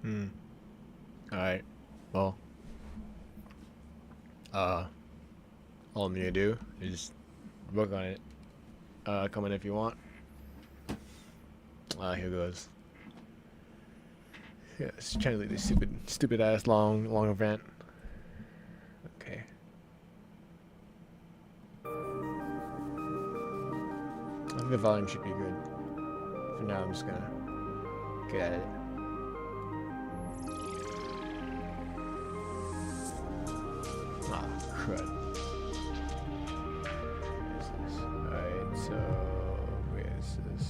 Hmm. Alright. Well, uh, all I'm gonna do is work on it. Come in if you want. Here goes. Yeah, it's trying to lead this stupid ass long event. Okay. I think the volume should be good. For now, I'm just gonna get at it. Ah, crud. Alright, so where is this?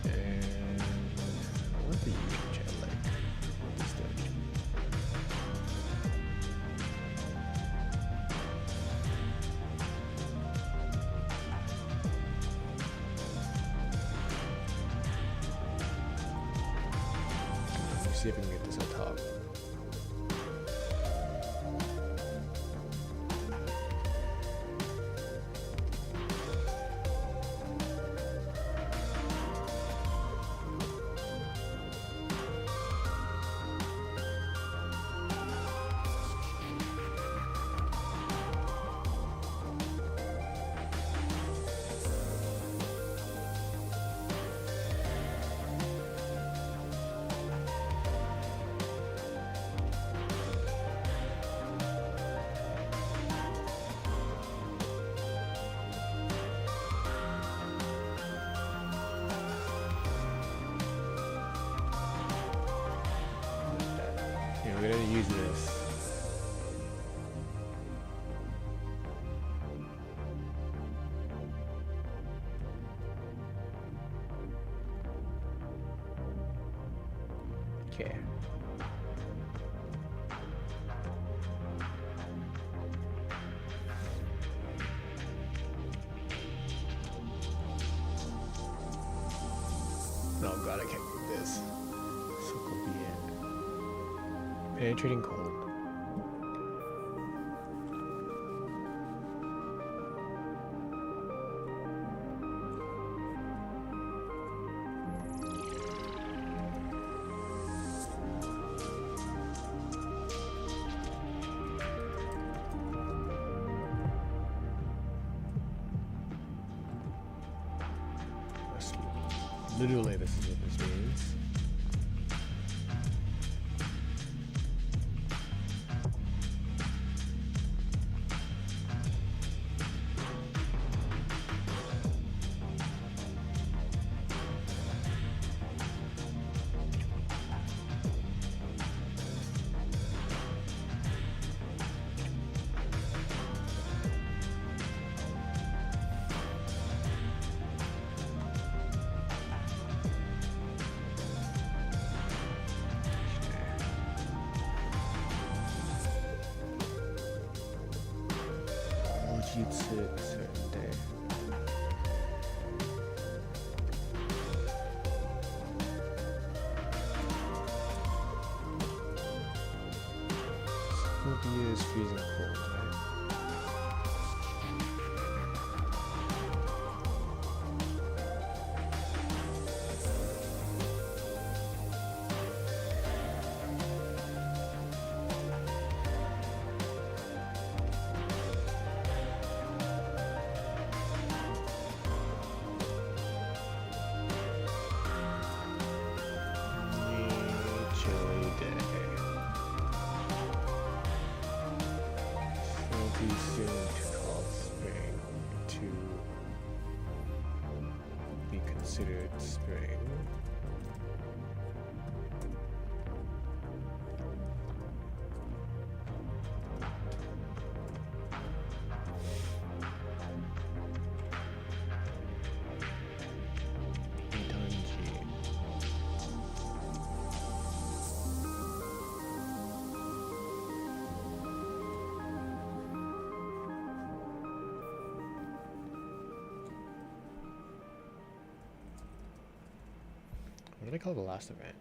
And what's the YouTube channel like? What's the Let's see if we can get this on top. Yeah, we're gonna use this. Okay. Oh god, I can't do this. So could be it. Penetrating cold. Literally, this is what this means. Jitsu certain day. Phobia is freezing cold, right? Chilly day. Too soon to call spring to be considered spring. What did I call the last event?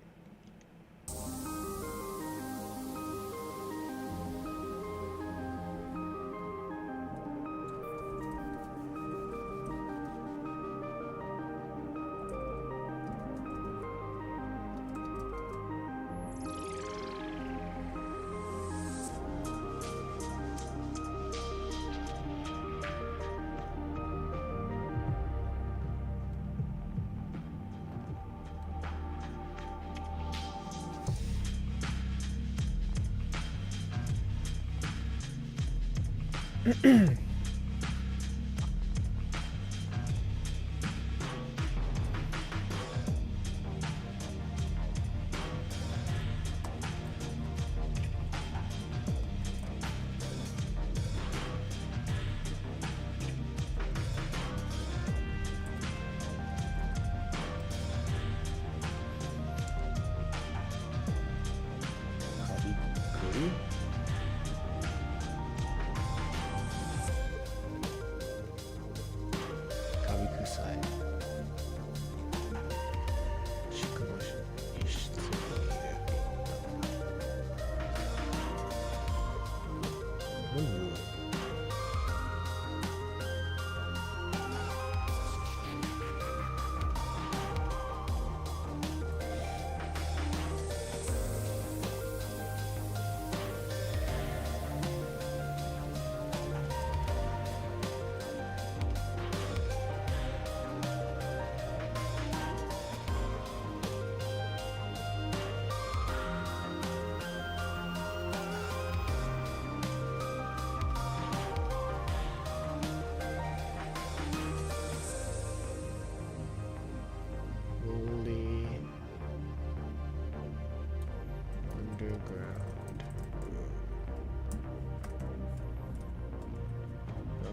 Underground.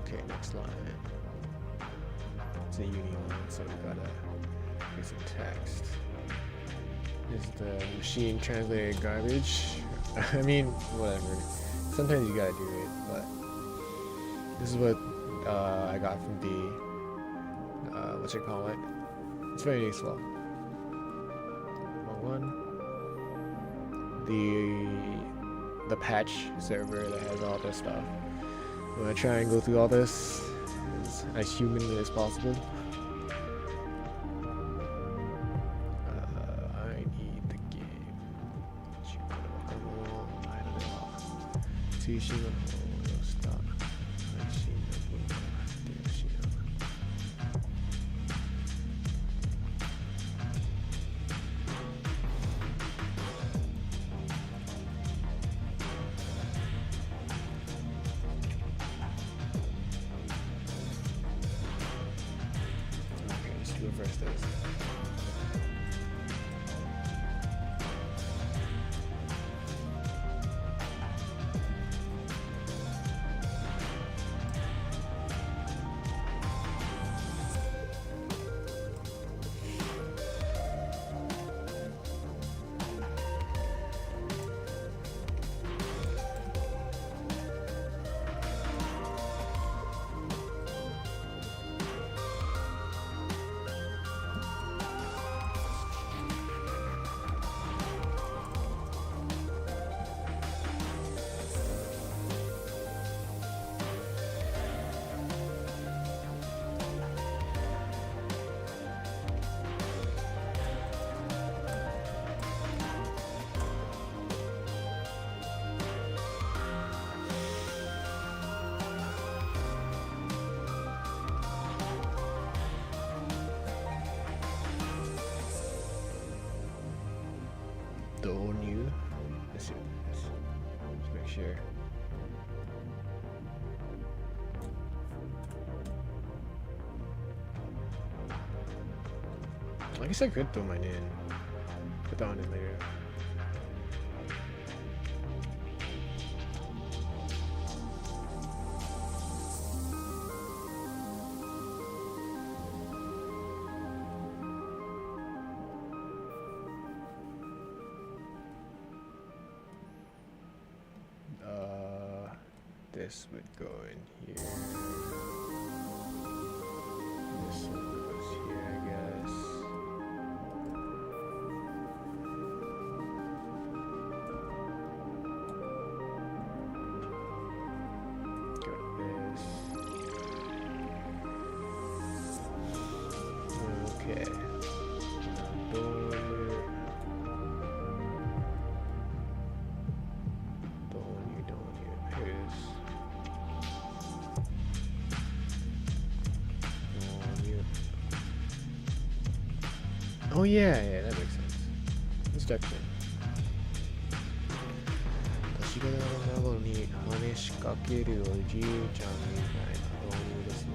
Okay, next line. It's a uni line, so we gotta get some text. Is the machine translated garbage? I mean, whatever. Sometimes you gotta do it, but this is what I got from the what you call it. It's very useful. One. The patch server that has all this stuff. I'm gonna try and go through all this as humanly as possible. I need the game. Reverse this. The old new. Let's see what it is. Let's make sure. I guess I could throw mine in. Put that one in later. This would go in here. This one goes here, I guess. Oh yeah, yeah, that makes sense. Let's check it. 年がらの孫に話しかけるおじいちゃんみたいな導入ですね。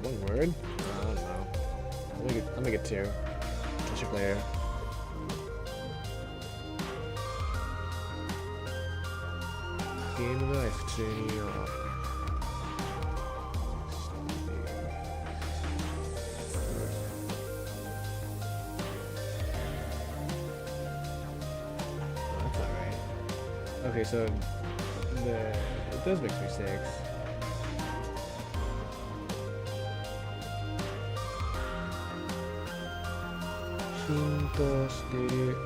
One word? I don't know. I'll make it two. Touch a player. Game life 普通にはThat's alright. Okay, so it does make mistakes. Hinto してる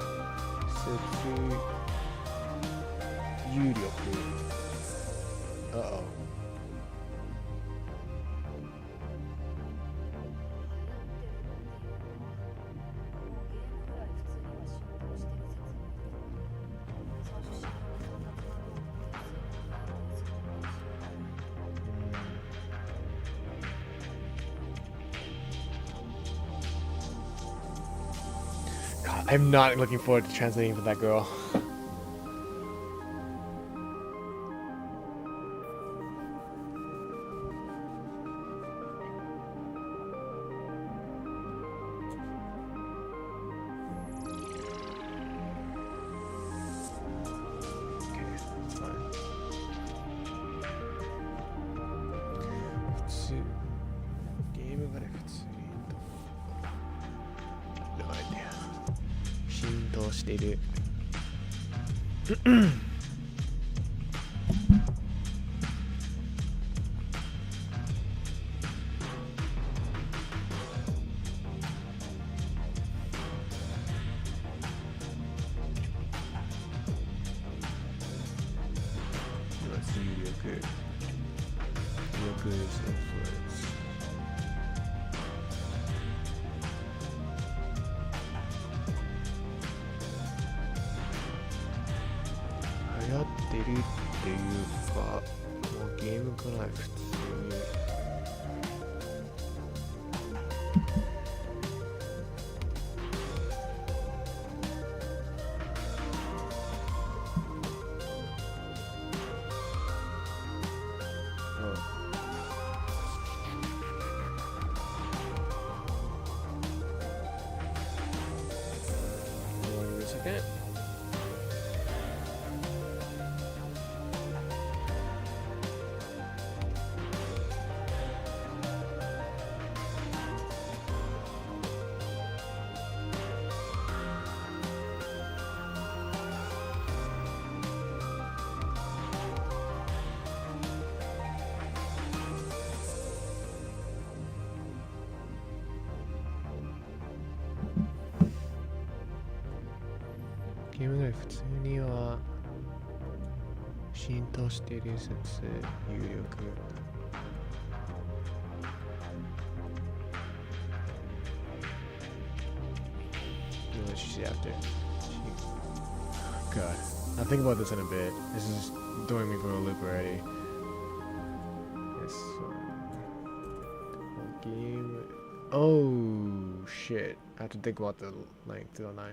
有力 Uh-oh. God, I'm not looking forward to translating for that girl. No idea. 浸透している。力 is influence. 流行ってるっていうか、もうゲームから普通にsecond.ゲームぐらい普通には浸透している説有力What she said after God I'll think about this in a bit. This is throwing me for a loop already. This game Oh shit I have to think about the length don't I?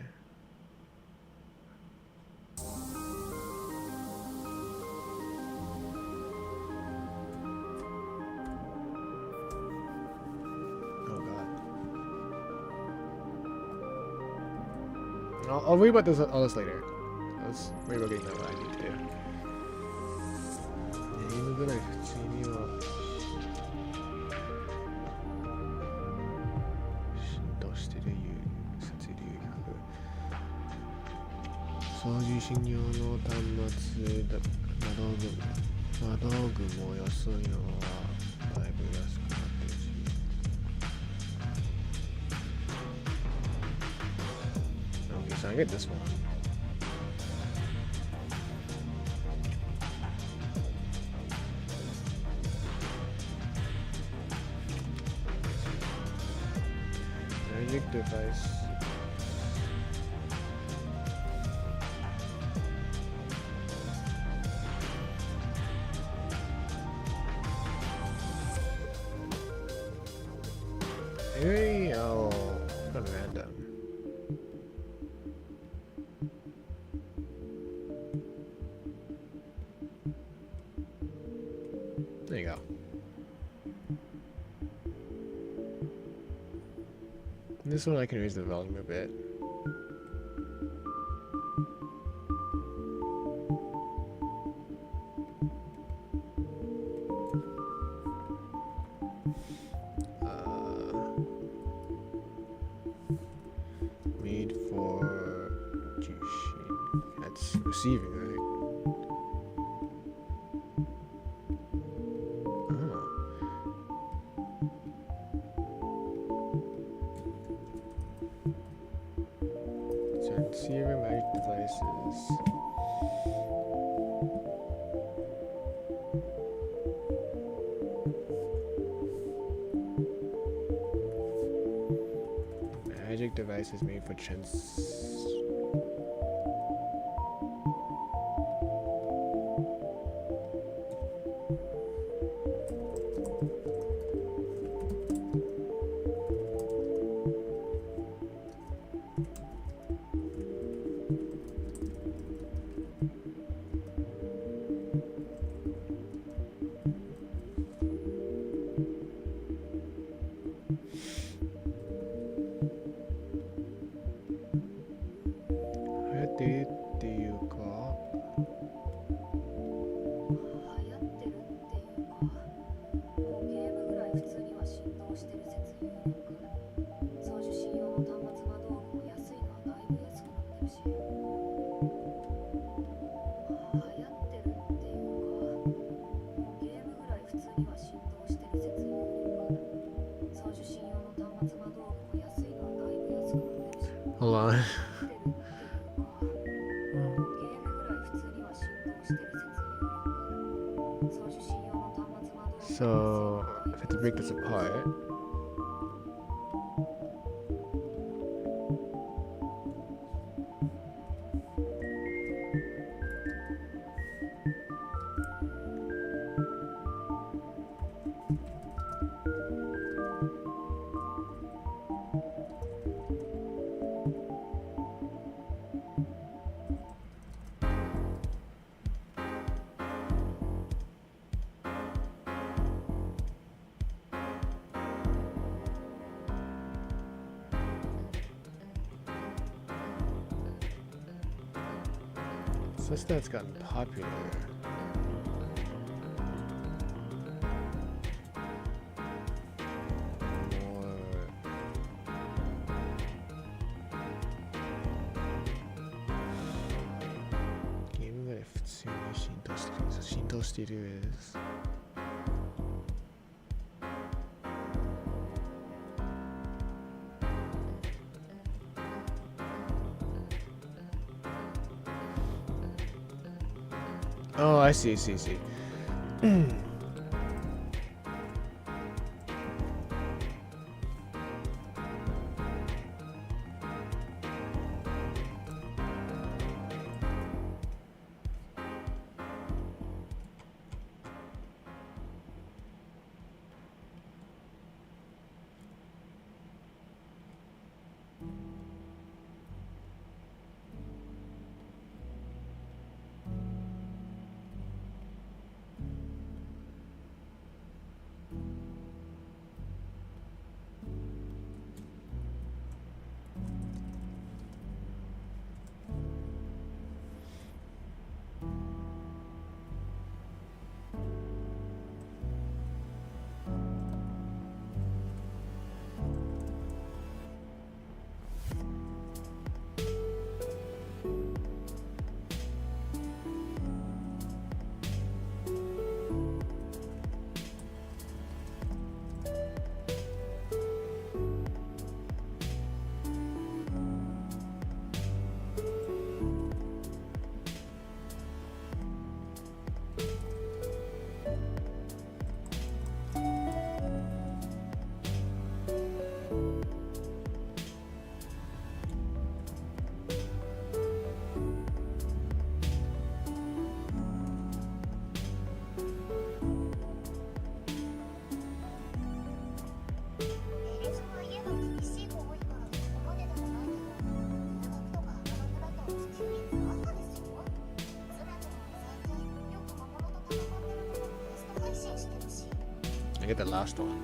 I'll worry about all this later. Let's worry about getting that what I need to do. ゲームぐらい普通には浸透してる説流学掃除信用の端末窓具も安いのはだいぶ安くなって So I get this one. Magic device. Maybe I'll put random. There you go. This one I can raise the volume a bit. Made for Jushin. That's receiving, right? Oh. Transceiver magic devices. Magic devices made forっていうか流行ってるっていうか、もうゲームぐらい普通には浸透してる説有力。送受信用の端末間道具も安いのはだいぶ安くなってるし。流行ってるっていうか、もうゲームぐらい普通には浸透してる説有力。送受信用の端末間道具も安いのはだいぶ安くなってるし。Hold on. So, I have to break this apart. Such that's gotten popular. More. Gameが普通に浸透してる。浸透している is. Oh, I see. I get the last one.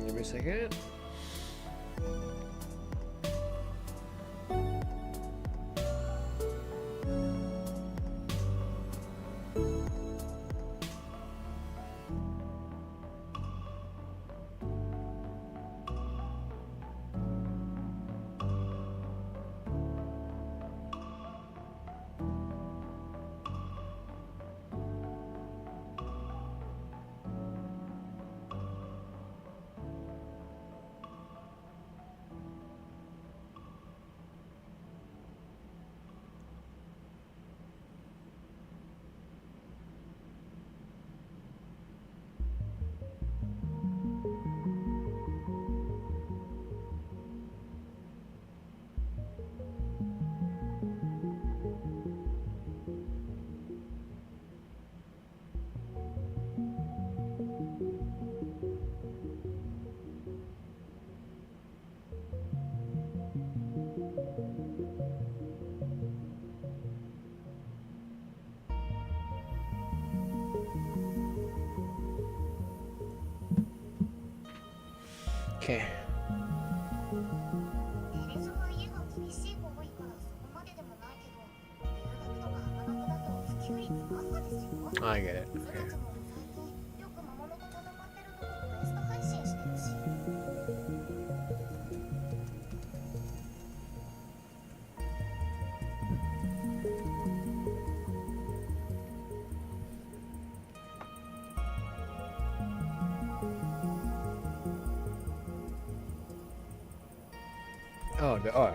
Give me a second. Okay. テレゾは家が厳しい子多いからそこまででもないけど、留学とか浜名湖だと普及率マッハですよ。 I get it. それ Okay. ぞも最近よく魔物と戦ってるのをクエスト配信してるし。 Oh, the R.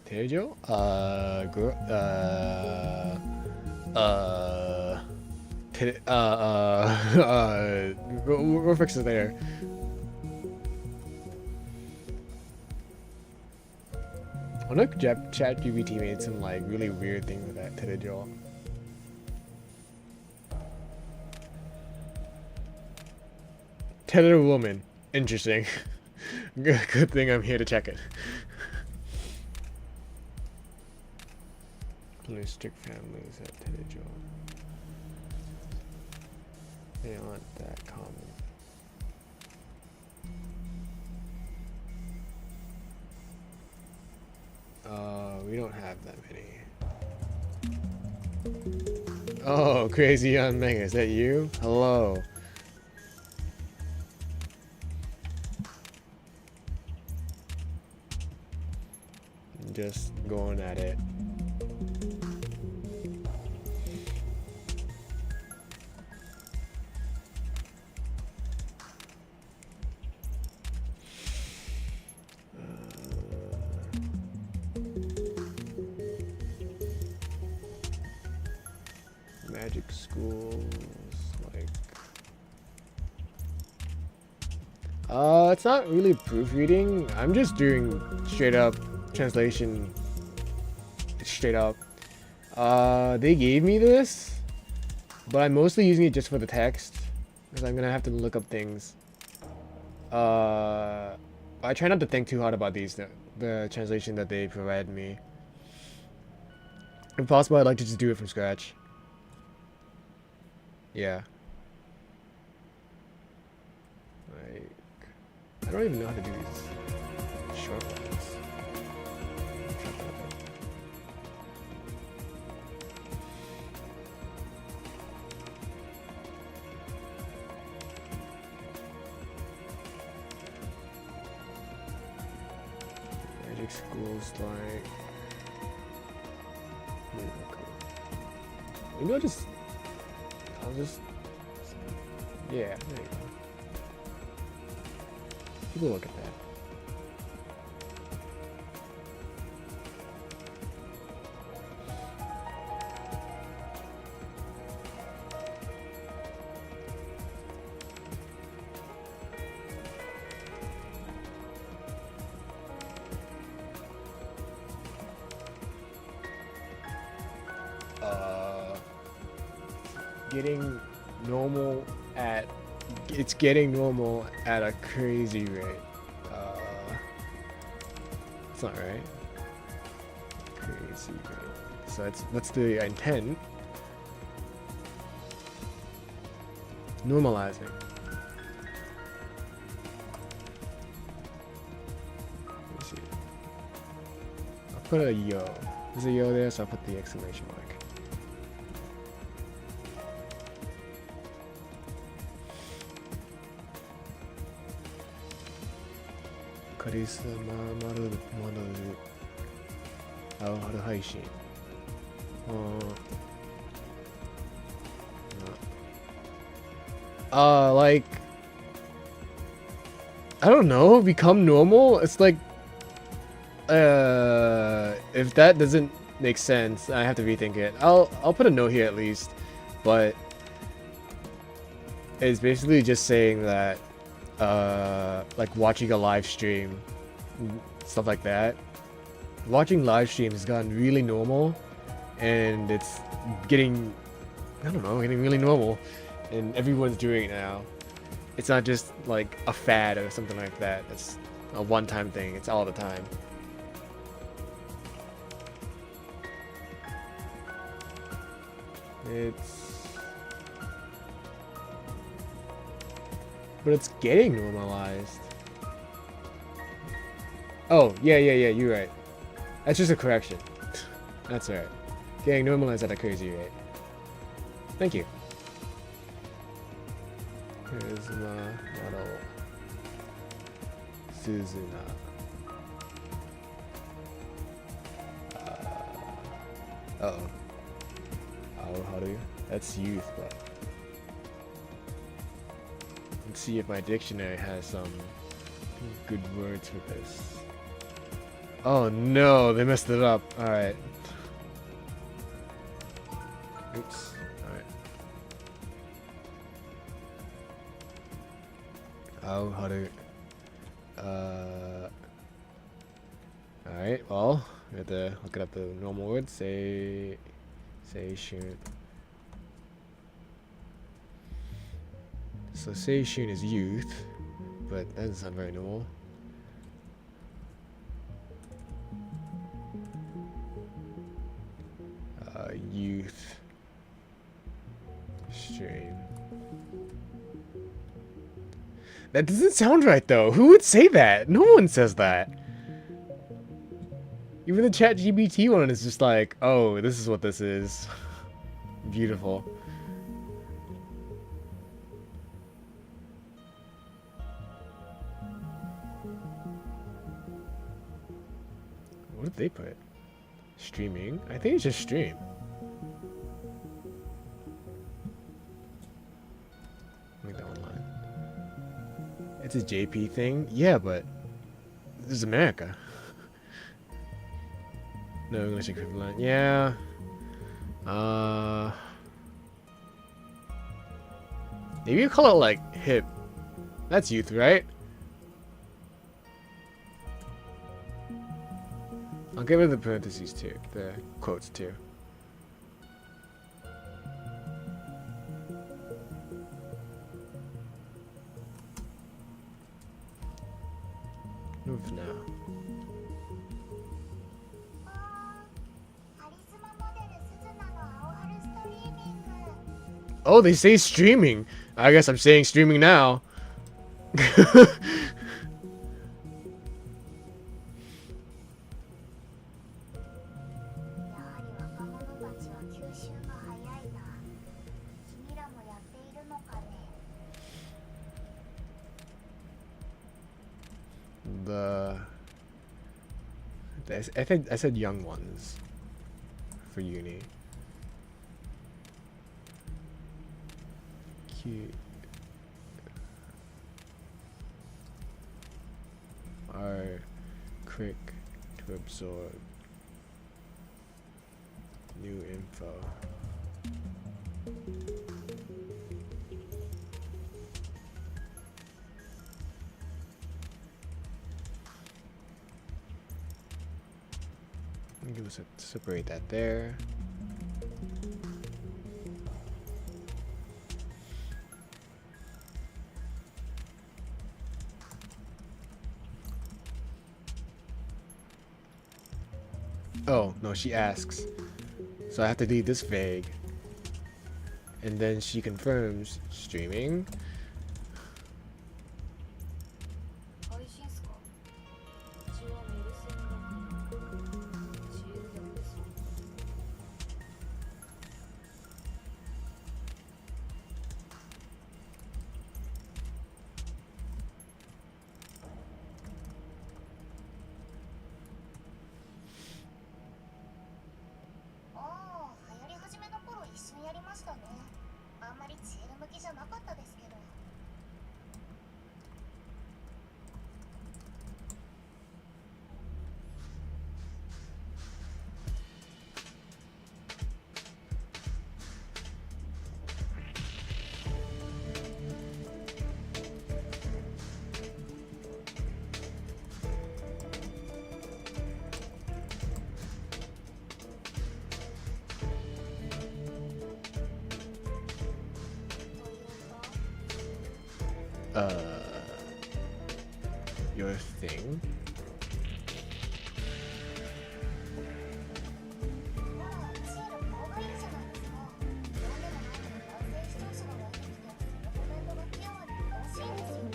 Tejo? We'll fix it there. I wonder if ChatGPT made some like really weird thing with that Tejo. Tether woman. Interesting. Good thing I'm here to check it. Holistic families at Tejo. They aren't that common. We don't have that many. Oh, crazy young Mega, is that you? Hello. Just going at it. Magic schools, like It's not really proofreading. I'm just doing straight up translation. Straight up. They gave me this, but I'm mostly using it just for the text because I'm gonna have to look up things. I try not to think too hard about the translation that they provide me. If possible, I'd like to just do it from scratch. Yeah. Like, I don't even know how to do these short ones. Magic schools like. Maybe I'll just. Yeah, there you go. People look at that. Getting normal at it's getting normal at a crazy rate. It's not right. Crazy rate. So that's the intent. Normalizing. Let me see. I'll put a yo. There's a yo there, so I'll put the exclamation mark. Like, I don't know, become normal? It's like, if that doesn't make sense, I have to rethink it. I'll put a note here at least, but it's basically just saying that, like watching a live stream, stuff like that. Watching live streams has gotten really normal, and it's getting, I don't know, getting really normal, and everyone's doing it now. It's not just like a fad or something like that. It's a one-time thing. It's all the time. But it's getting normalized. Oh, yeah, you're right. That's just a correction. That's alright. Getting normalized at a crazy rate. Thank you. Here's my model. Suzuna. Uh-oh. How do you? That's youth, but... Let's see if my dictionary has some good words for this. Oh no, they messed it up. Alright. Oops. Alright. How to... Alright, well, we have to look up the normal words. Say shun. So say shun is youth, but that doesn't sound very normal. Youth stream. That doesn't sound right though. Who would say that? No one says that. Even the ChatGPT one is just like, oh, this is what this is. Beautiful. What did they put? Streaming? I think it's just stream. Make that one line. It's a JP thing? Yeah, but this is America. No English equivalent. Yeah. Maybe you call it like hip. That's youth, right? I'll get rid of the parentheses too, the quotes too. Move now. カリスマモデルスズナの青春ストリーミング Oh, they say streaming. I guess I'm saying streaming now. やはり若者たちは吸収が早いな君らもやっているのかね I think I said young ones for uni. Cute. Are quick to absorb new info. Give us a separate that there. Oh, no, she asks. So I have to leave this vague. And then she confirms streaming. 配信っすか？うちはメルセンだから自由なんですよ。おお流行り始めの頃一緒にやりましたねあんまりチエル向きじゃなかったですけど Your thing. ならチエル顔がいいじゃないですかなんでもないけど男性視聴者がやってきてそのコメントがピュアに楽しいんですよね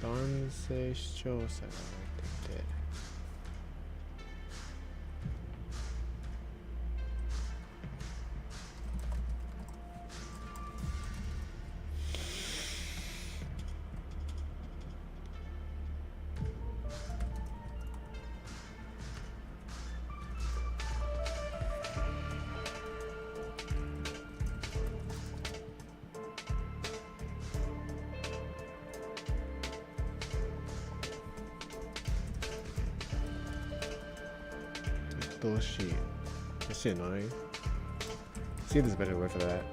男性視聴者が出てて Doshi. That's shit annoying. See if there's a better word for that.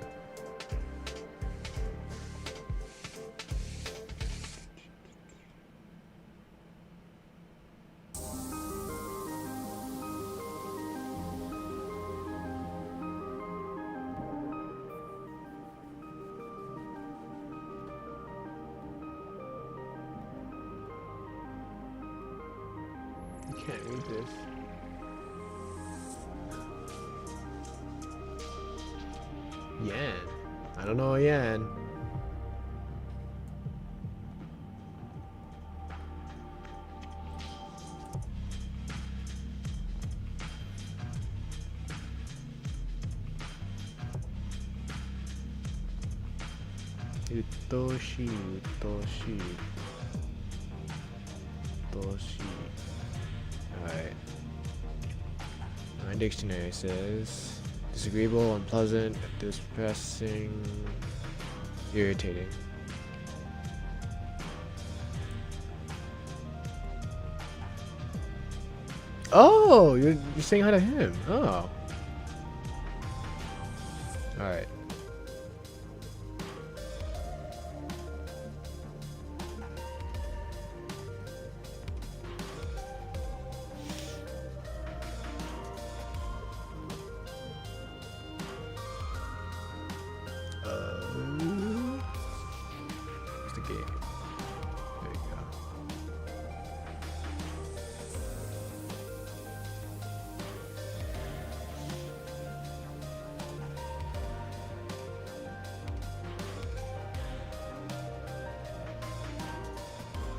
You can't read this. Yan. I don't know a yan. Utoshi. Alright. My dictionary says disagreeable, unpleasant, distressing, irritating. Oh, you're saying hi to him. Oh. Alright. Where's the game? There you go.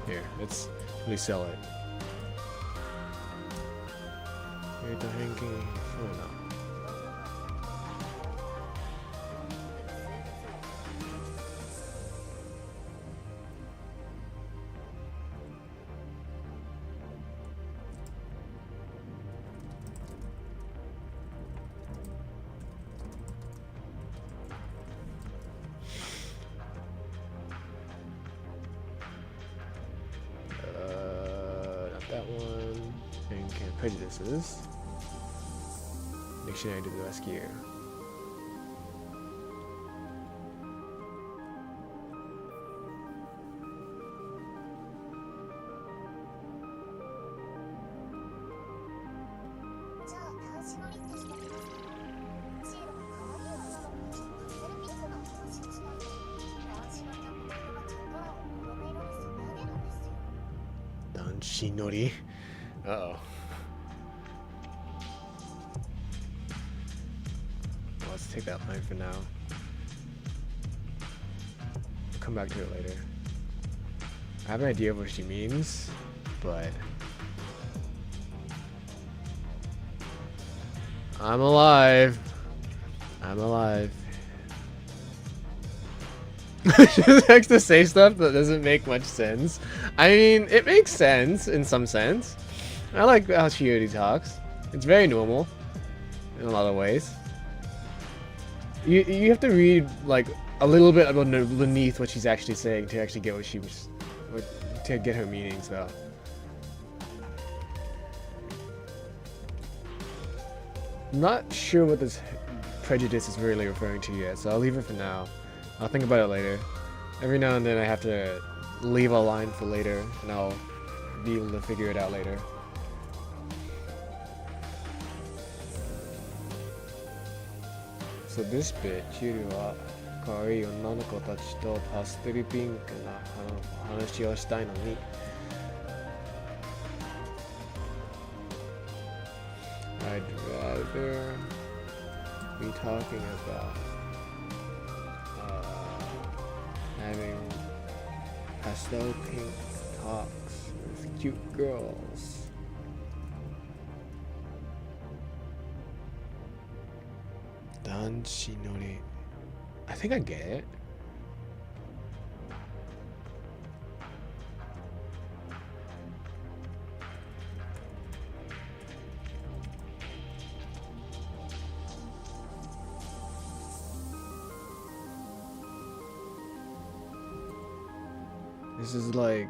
Here, let's resell it. Not that one. And prejudices. Dictionary to the rescue. Shinori. Uh-oh. Well, let's take that line for now. We'll come back to it later. I have an idea of what she means, but I'm alive. I'm alive. She just likes to say stuff that doesn't make much sense. I mean, it makes sense in some sense. I like how Shiori talks. It's very normal in a lot of ways. You have to read like a little bit about beneath what she's actually saying to actually get what she was, to get her meanings though. I'm not sure what this prejudice is really referring to yet, so I'll leave it for now. I'll think about it later. Every now and then I have to leave a line for later, and I'll be able to figure it out later. So this bit, Chiru wa kawaii onnanoko tachi to pastel pink na hanashi o shitai no ni. I'd rather be talking about having pastel pink talks with cute girls. Danshi nori. I think I get it. This is like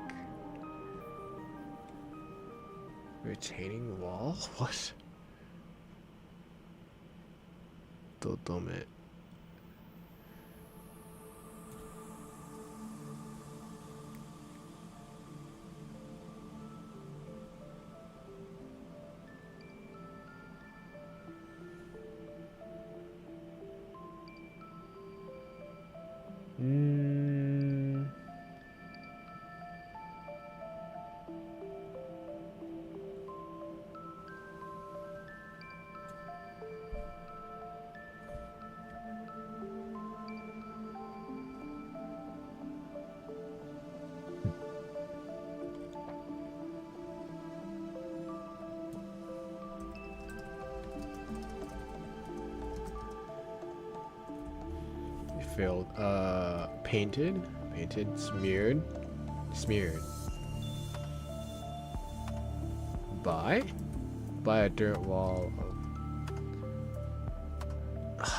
retaining wall? What? Totome. Filled, painted, smeared, by a dirt wall of,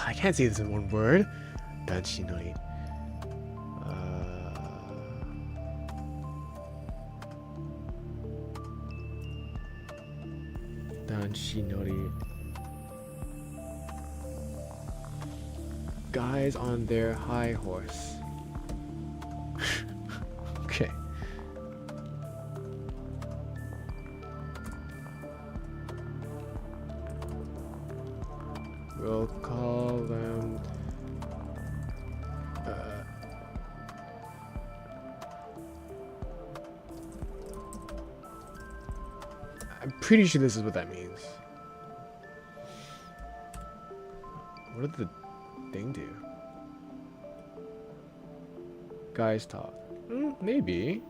I can't say this in one word. Danshi nori. Danshi nori. guys on their high horse. Okay. We'll call them I'm pretty sure this is what that means. What did the thing do? Guys talk. Maybe.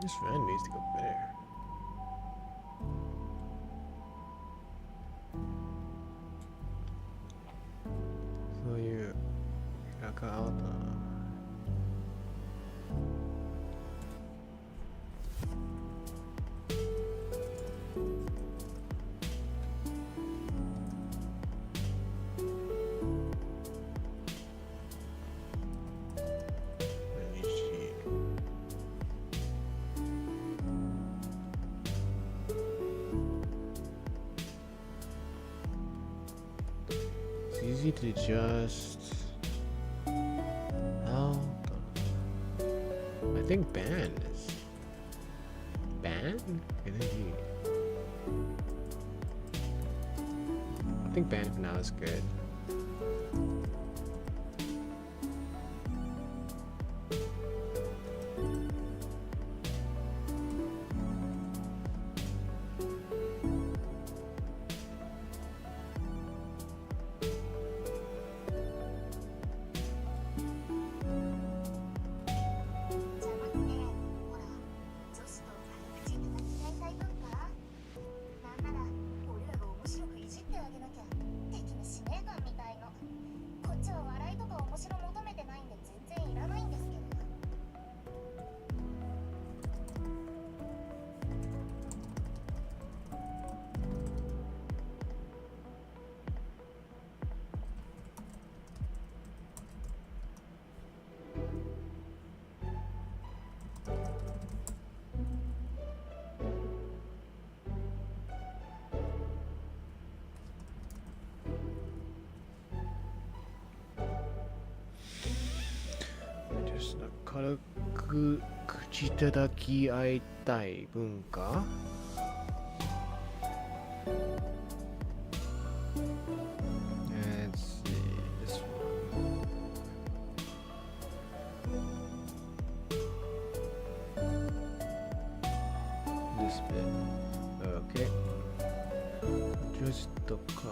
This fan needs to go better. So you got out. Easy to adjust. Oh, I think ban is ban. I think ban for now is good. Just 軽く口叩き合いたい文化 Let's see this one. This bit. Okay. Just 軽く口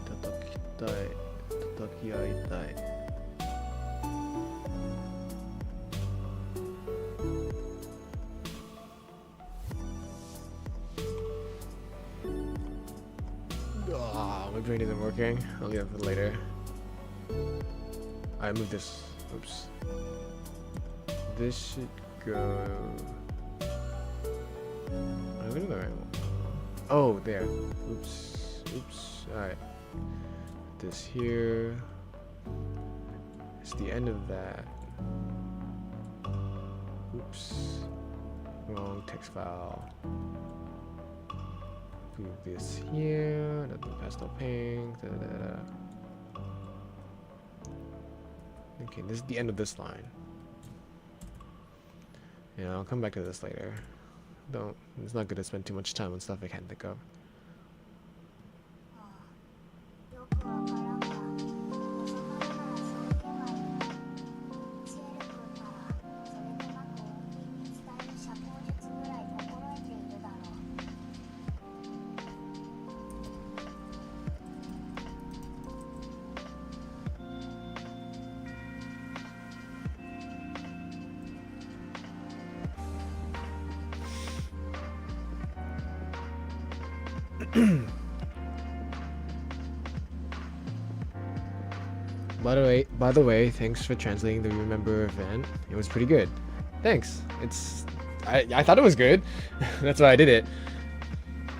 叩きたい。叩き合いたい。My brain isn't working. I'll leave it for later. I moved this. Oops. This should go. I'm gonna go right one. Oh, there. Oops. Oops. Alright. This here. It's the end of that. Oops. Wrong text file. Move this here, nothing pastel pink. Okay, this is the end of this line. Yeah, I'll come back to this later. It's not good to spend too much time on stuff I can't think of. By the way, thanks for translating the Remember event. It was pretty good. Thanks. I thought it was good. That's why I did it.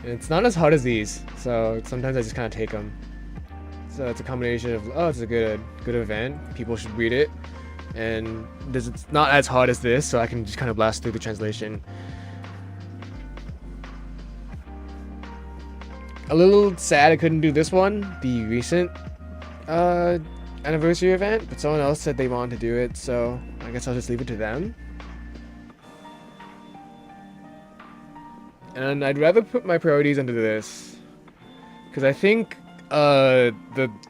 And it's not as hard as these, so sometimes I just kind of take them. So it's a combination of, oh, it's a good event. People should read it. And it's not as hard as this, so I can just kind of blast through the translation. A little sad I couldn't do this one, the recent anniversary event, but someone else said they wanted to do it, so I guess I'll just leave it to them. And I'd rather put my priorities under this, because I think the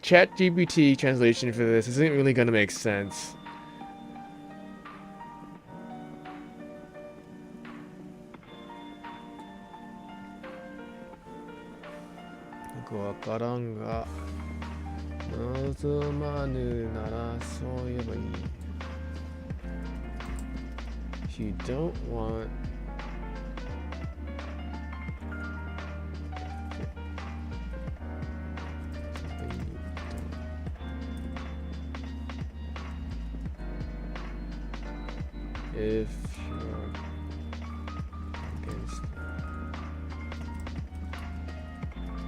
ChatGPT translation for this isn't really gonna make sense. If you don't want if you're against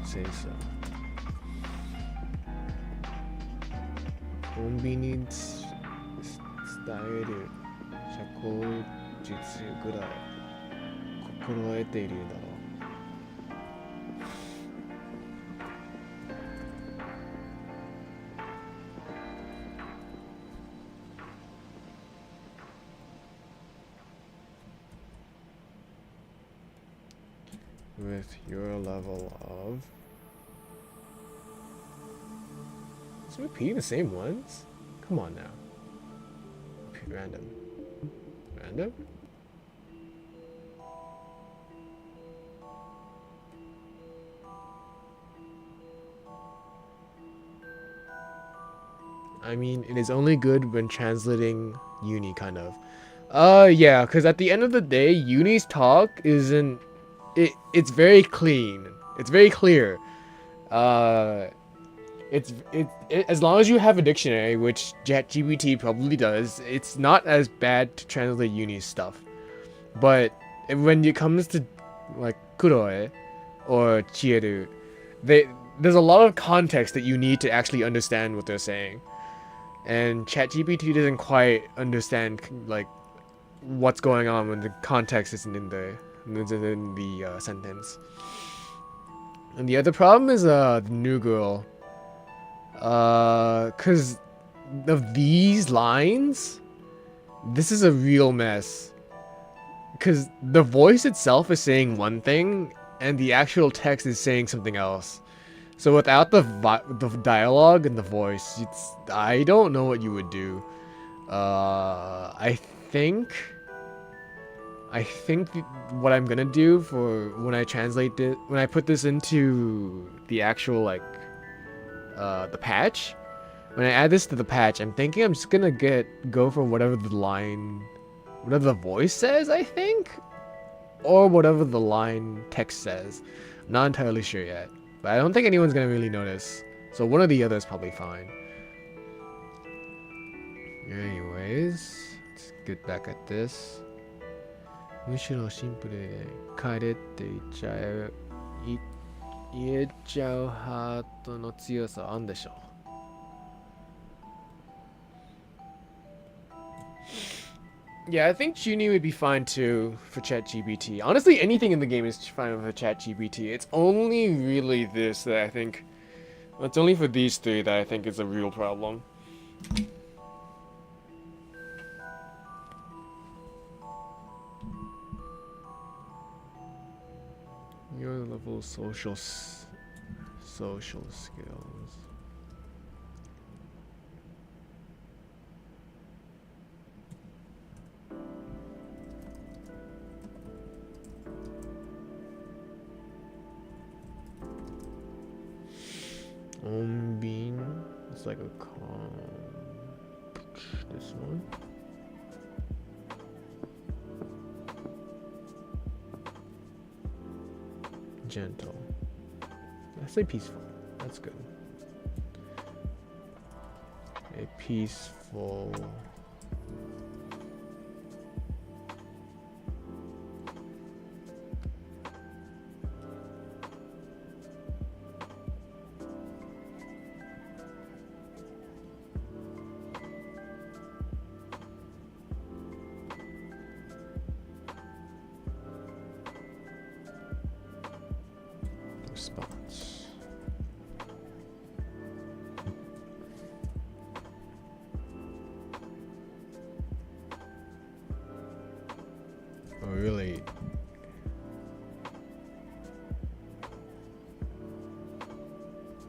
say so. コンビニ伝える社交術ぐらい心得ているだろう。With your level of... Is it repeating the same ones? Come on now. Random. Random? I mean, it is only good when translating Uni, kind of. Yeah, because at the end of the day, Uni's talk isn't... It's very clean. It's very clear. As long as you have a dictionary, which ChatGPT probably does, it's not as bad to translate Uni stuff. But when it comes to like Kuroe or Chieru, there's a lot of context that you need to actually understand what they're saying. And ChatGPT doesn't quite understand like what's going on when the context isn't in the sentence. And the other problem is the new girl. Cause of these lines, this is a real mess. Cause the voice itself is saying one thing, and the actual text is saying something else. So without the dialogue and the voice, I don't know what you would do. I think what I'm gonna do for when I translate it, when I put this into the actual like the patch, when I add this to the patch, I'm thinking I'm just gonna go for whatever the voice says, I think, or whatever the line text says. I'm not entirely sure yet, but I don't think anyone's gonna really notice. So one or the other is probably fine. Anyways, let's get back at this. むしろシンプルで帰れって言えちゃうハートの強さあんでしょ。Yeah, I think Junie would be fine too for ChatGPT. Honestly, anything in the game is fine for ChatGPT. It's only really this that I think... It's only for these three that I think is a real problem. Your level of social skills. Bean. It's like a this one. Gentle. say peaceful. That's good. A peaceful. Response. Oh, really?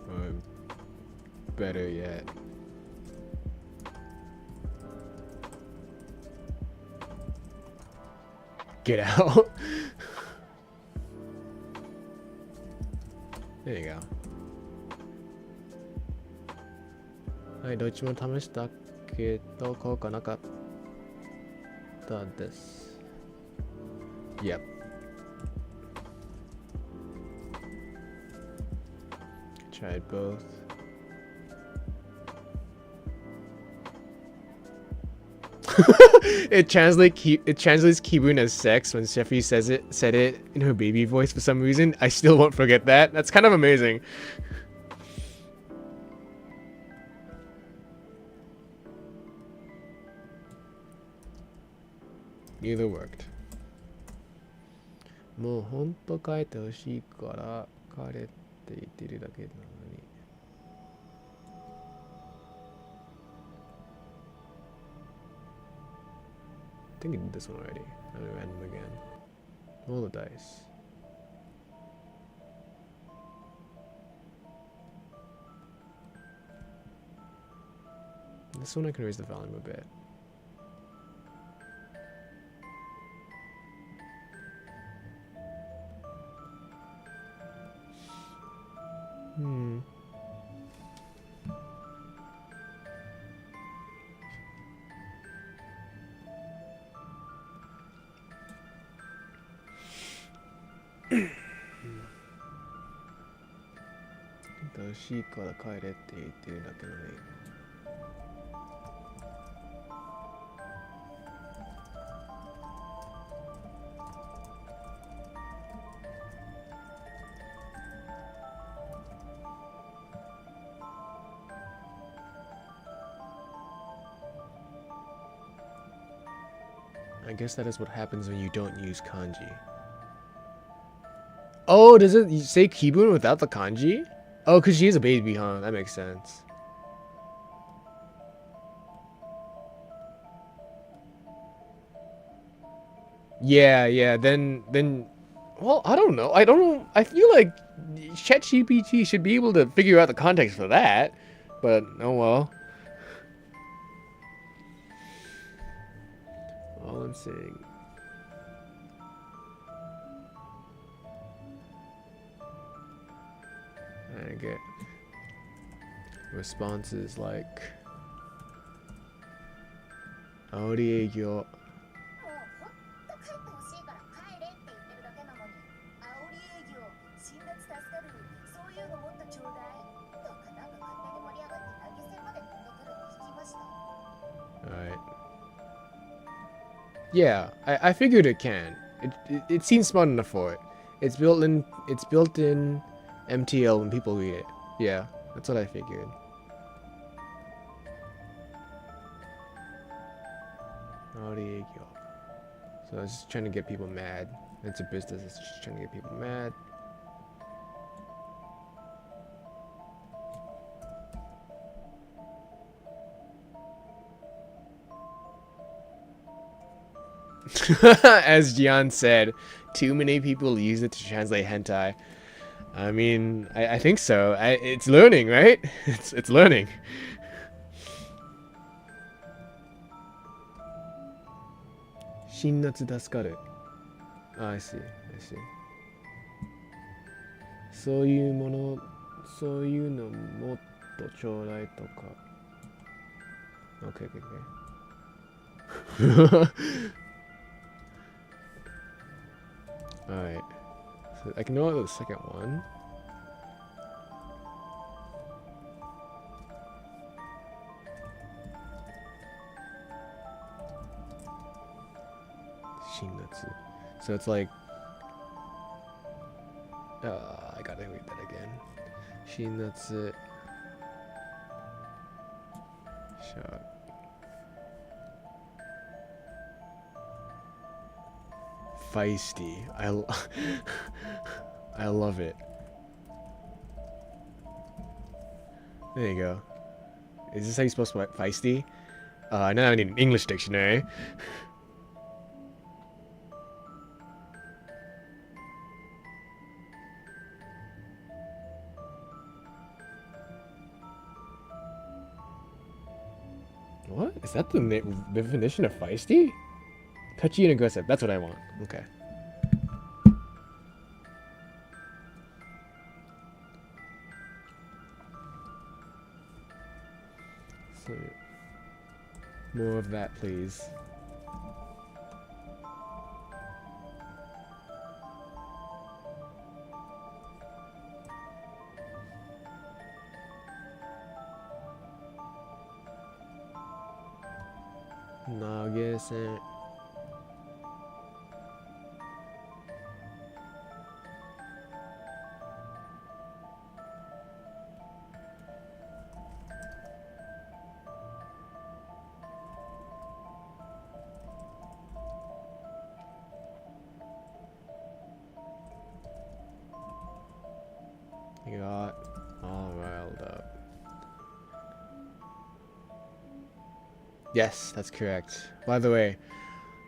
Or better yet. Get out. There you go. はい、どっちも試したけど効果なかったです。Yep. Tried both. It translates Kibun as sex when Sheffy said it in her baby voice for some reason. I still won't forget that. That's kind of amazing. Neither worked. もうほんと書いてほしいから彼って言ってるだけなのに。I think I did this one already. Now we random again. Roll the dice. This one I can raise the volume a bit. I guess that is what happens when you don't use kanji. Oh, does it say Kibun without the kanji? Oh, because she is a baby, huh? That makes sense. Yeah, then, well, I don't know. I feel like ChatGPT should be able to figure out the context for that. But, oh well. All I'm saying. I get responses like Aori Eigyo. そういうのもっとちょうだいとかなんか勝手に盛り上がって投げ銭まで飛んでくるって聞きました。 Alright. Yeah, I figured it can. It seems smart enough for it. It's built in MTL when people read it. Yeah, that's what I figured. So I was just trying to get people mad. It's a business, it's just trying to get people mad. As Gian said, too many people use it to translate hentai. I mean, I think so. It's learning, right? It's learning. Shinnatsu dasukaru. Ah, I see. そういうもの、そういうのもっとちょうだいとか。Okay. Alright. So I can know the second one. Shinnatsu. So it's like I gotta read that again. Shinnatsu. Shock. Feisty. I love it. There you go. Is this how you're supposed to write feisty? I know I need an English dictionary. What? Is that the definition of feisty? Touchy and aggressive. That's what I want. Okay. So, more of that, please. Nage-sen. You got all riled up. Yes, that's correct. By the way,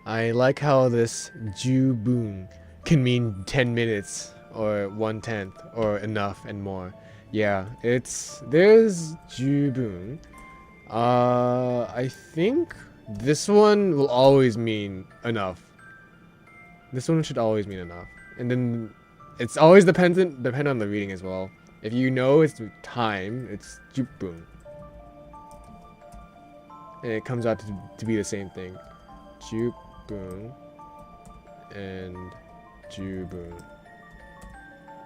I like how this jubun can mean 10 minutes or 1/10 or enough and more. Yeah, there's jubun. I think this one will always mean enough. This one should always mean enough. And then it's always depend on the reading as well. If you know it's time, it's jubun. And it comes out to be the same thing. Jubun and jubun.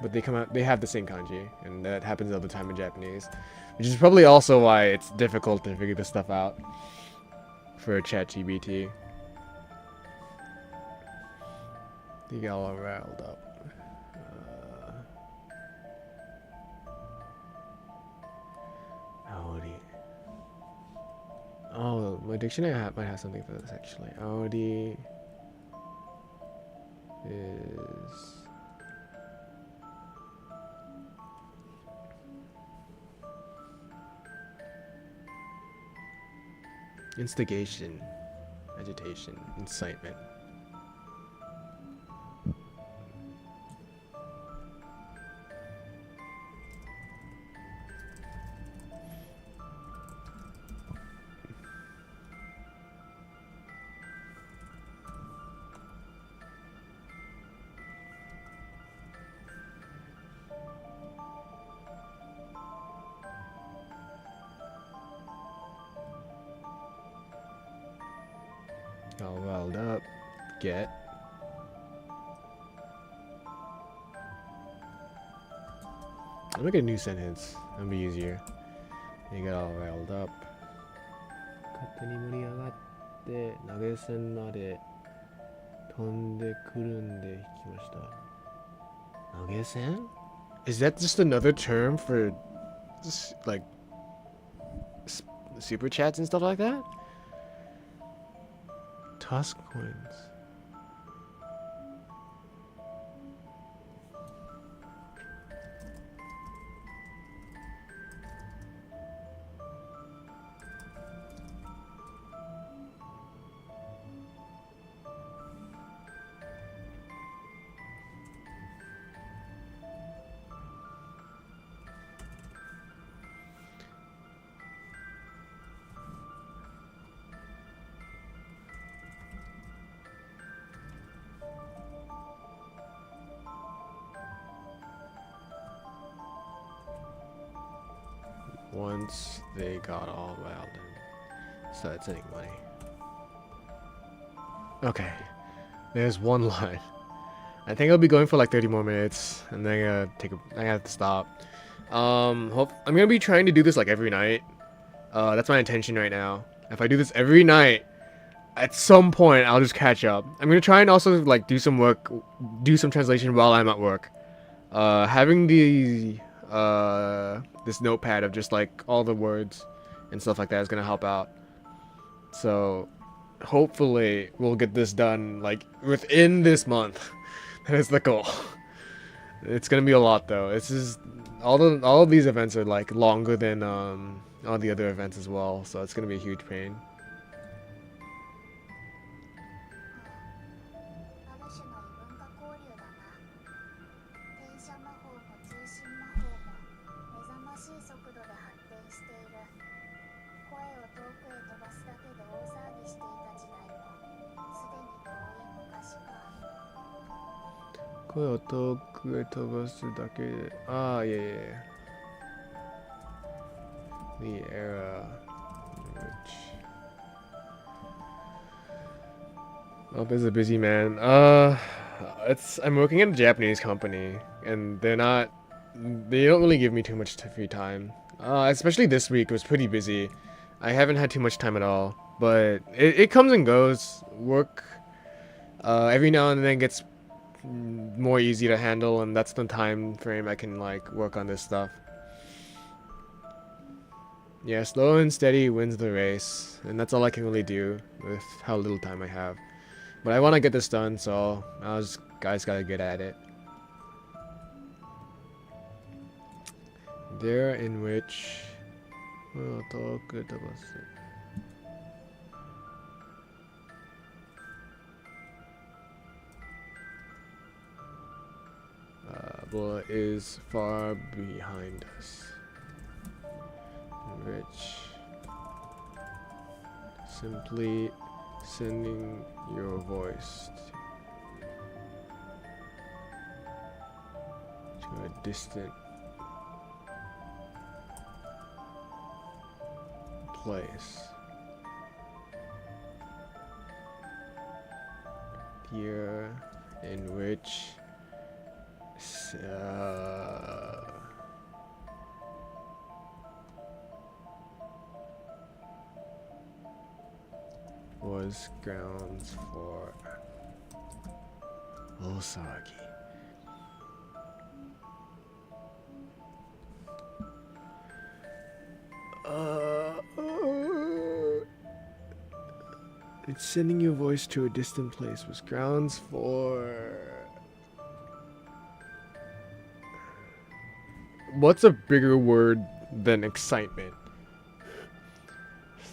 But they have the same kanji, and that happens all the time in Japanese. Which is probably also why it's difficult to figure this stuff out for ChatGPT. You got all riled up. Audi. Oh, my dictionary might have something for this actually. Audi is instigation, agitation, incitement. All riled up. Get. I'll make a new sentence. That'll be easier. You get all riled up. 勝手に盛り上がって投げ銭まで飛んでくるんで引きました。投げ銭? Is that just another term for just like super chats and stuff like that? Toss coins. Once they got all riled and started sending money. Okay, there's one line. I think I'll be going for like 30 more minutes, and then I have to stop. I'm gonna be trying to do this like every night. That's my intention right now. If I do this every night, at some point I'll just catch up. I'm gonna try and also like do some translation while I'm at work. Having this notepad of just like all the words and stuff like that is gonna help out. So hopefully we'll get this done like within this month. That is the goal. It's gonna be a lot though. This is all of these events are like longer than all the other events as well, so it's gonna be a huge pain. ある種の異文化交流だな。転写魔法も通信魔法も目覚ましい速度で発展している。声を遠くへ飛ばすだけで大騒ぎしていた時代もすでに遠い昔か。声を遠くへ飛ばすだけで、yeah. The era in which this is a busy man. I'm working at a Japanese company, and they don't really give me too much free time. Especially this week, it was pretty busy. I haven't had too much time at all, but it comes and goes. Work every now and then gets more easy to handle, and that's the time frame I can like work on this stuff. Yeah, slow and steady wins the race, and that's all I can really do with how little time I have. But I want to get this done, so guys gotta get at it. There in which is far behind us. Rich. Simply sending your voice to a distant place. Year in which was grounds for Osagi. It's sending your voice to a distant place was grounds for... What's a bigger word than excitement?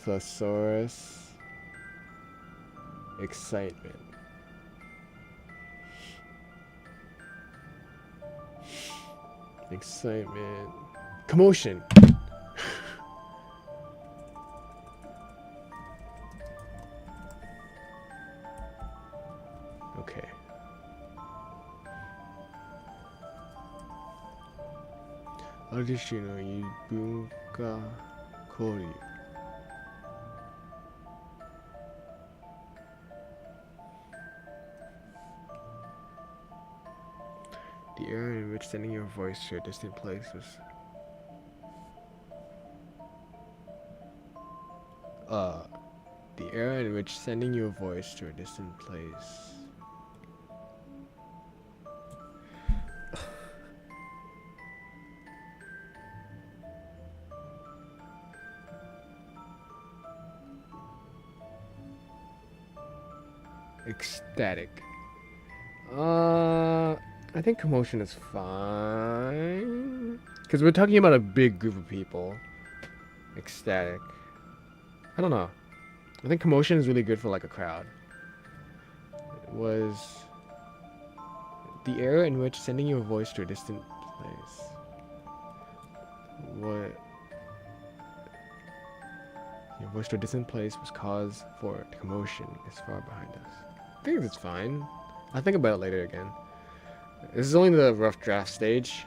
Thesaurus. Excitement. Excitement. Commotion. Okay. Arishi no ibunka koryu. The era in which sending your voice to a distant place was... The era in which sending your voice to a distant place... Ecstatic. I think commotion is fine. Because we're talking about a big group of people. Ecstatic. I don't know. I think commotion is really good for like a crowd. It was the era in which sending your voice to a distant place. What? Your voice to a distant place was cause for commotion is far behind us. I think it's fine. I'll think about it later again. This is only the rough draft stage.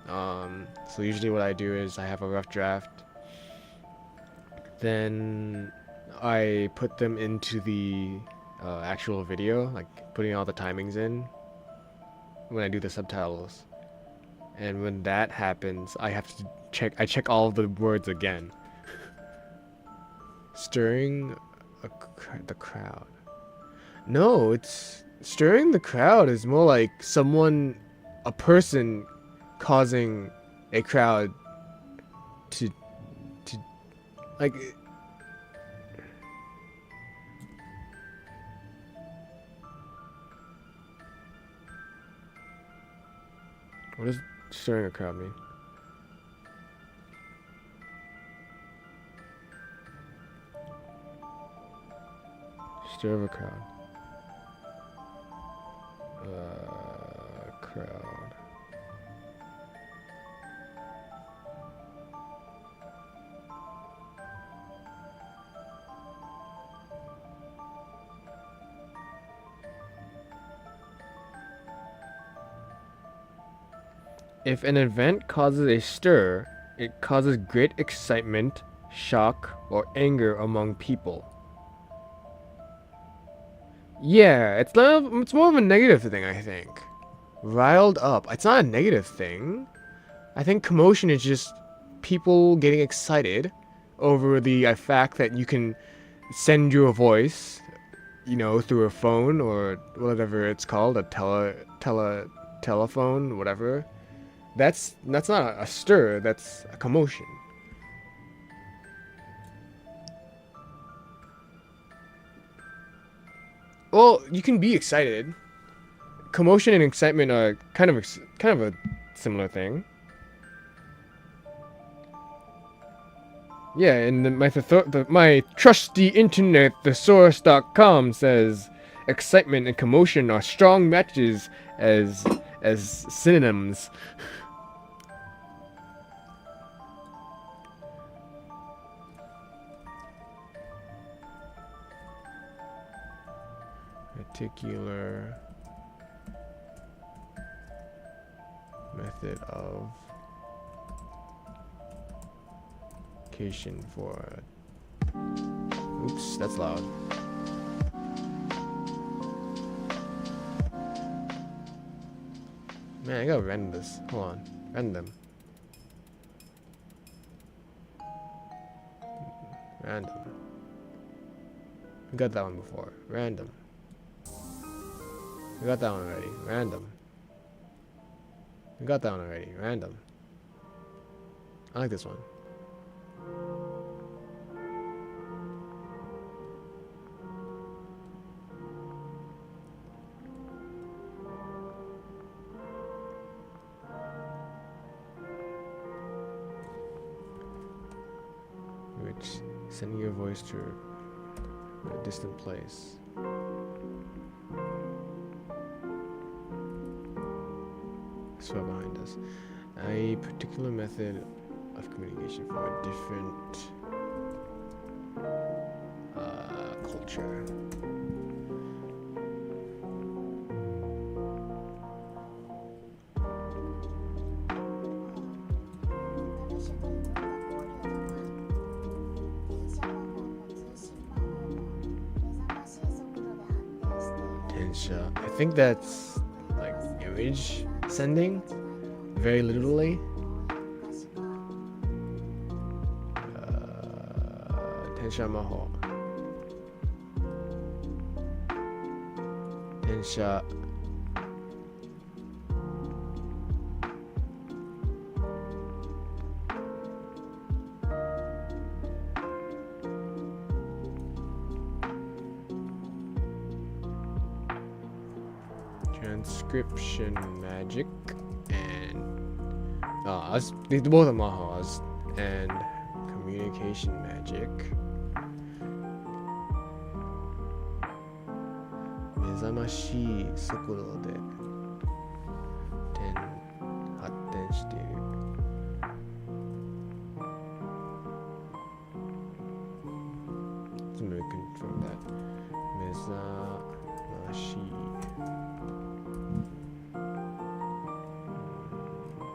So usually what I do is I have a rough draft. Then I put them into the actual video, like putting all the timings in when I do the subtitles. And when that happens, I have to check all of the words again. Stirring the crowd. No, it's stirring the crowd is more like a person causing a crowd to like. What does stirring a crowd mean? Stir a crowd. Crowd. If an event causes a stir, it causes great excitement, shock, or anger among people. Yeah, it's more of a negative thing, I think. Riled up. It's not a negative thing. I think commotion is just people getting excited over the fact that you can send your voice, through a phone or whatever it's called, a telephone, whatever. That's not a stir, that's a commotion. Well, you can be excited. Commotion and excitement are kind of a similar thing. Yeah, and my trusty internet thesaurus.com says excitement and commotion are strong matches as synonyms. Particular method of communication for. Oops, that's loud. Man, I gotta random this. Hold on. Random. We got that one before. Random. We got that one already. Random. We got that one already. Random. I like this one. Which sending your voice to a distant place. So behind us, a particular method of communication for a different culture. I think that's like image sending, very literally. Tensha maho. Tensha. Transcription magic and these both are mahas and communication magic. Mezamashi sokudo de hatten shiteiru. Let me confirm that. Mezamashi.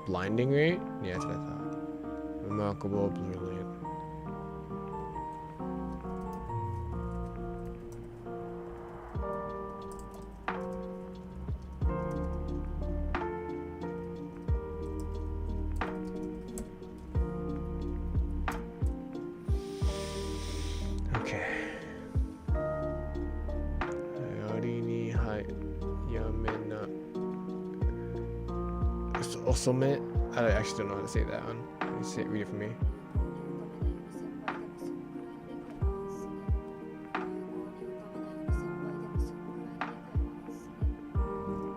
Blinding rate? Yeah, that's what I thought. Remarkable, brilliant. Okay. Osome. I actually don't know how to say that one. Let me say it, read it for me. 有効に浮かべないより先輩でもそんくらい理解はあるんすね。有効に浮かべないより先輩でもそんくらい理解はあるんすね。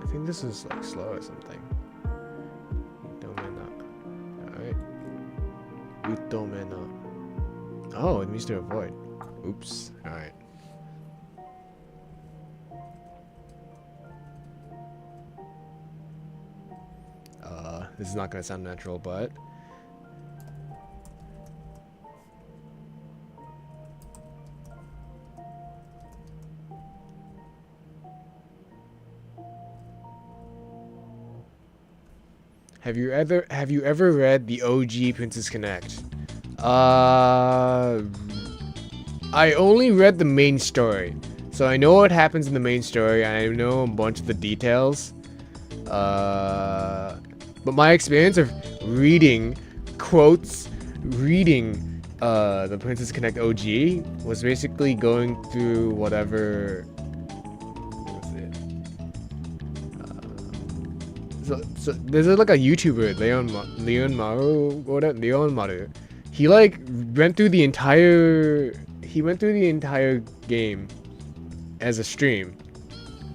I think this is like slow or something. Utomena. Alright. Utomena. Oh, it means to avoid. Oops. Alright. This is not gonna sound natural, but have you ever read the OG Princess Connect? I only read the main story, so I know what happens in the main story, and I know a bunch of the details. But my experience of reading quotes, reading the Princess Connect OG was basically going through whatever. What was it? So there's like a YouTuber, Leon Maru. He like went through the entire game as a stream,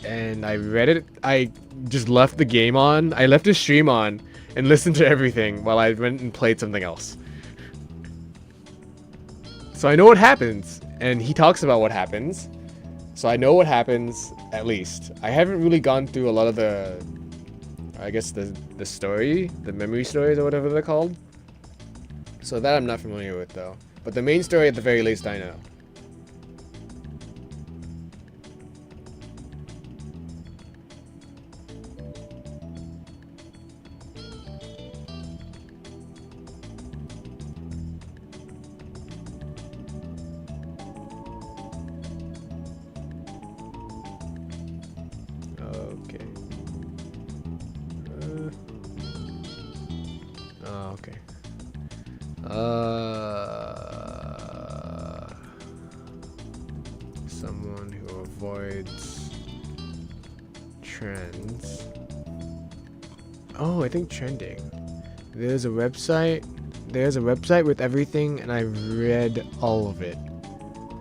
and I read it. I just left the game on. I left the stream on and listened to everything while I went and played something else. So I know what happens, and he talks about what happens. So I know what happens, at least. I haven't really gone through a lot of the, I guess the story, the memory stories or whatever they're called. So that I'm not familiar with though. But the main story at the very least I know. Okay. Oh, okay. Someone who avoids trends. Oh, I think trending. There's a website with everything, and I read all of it.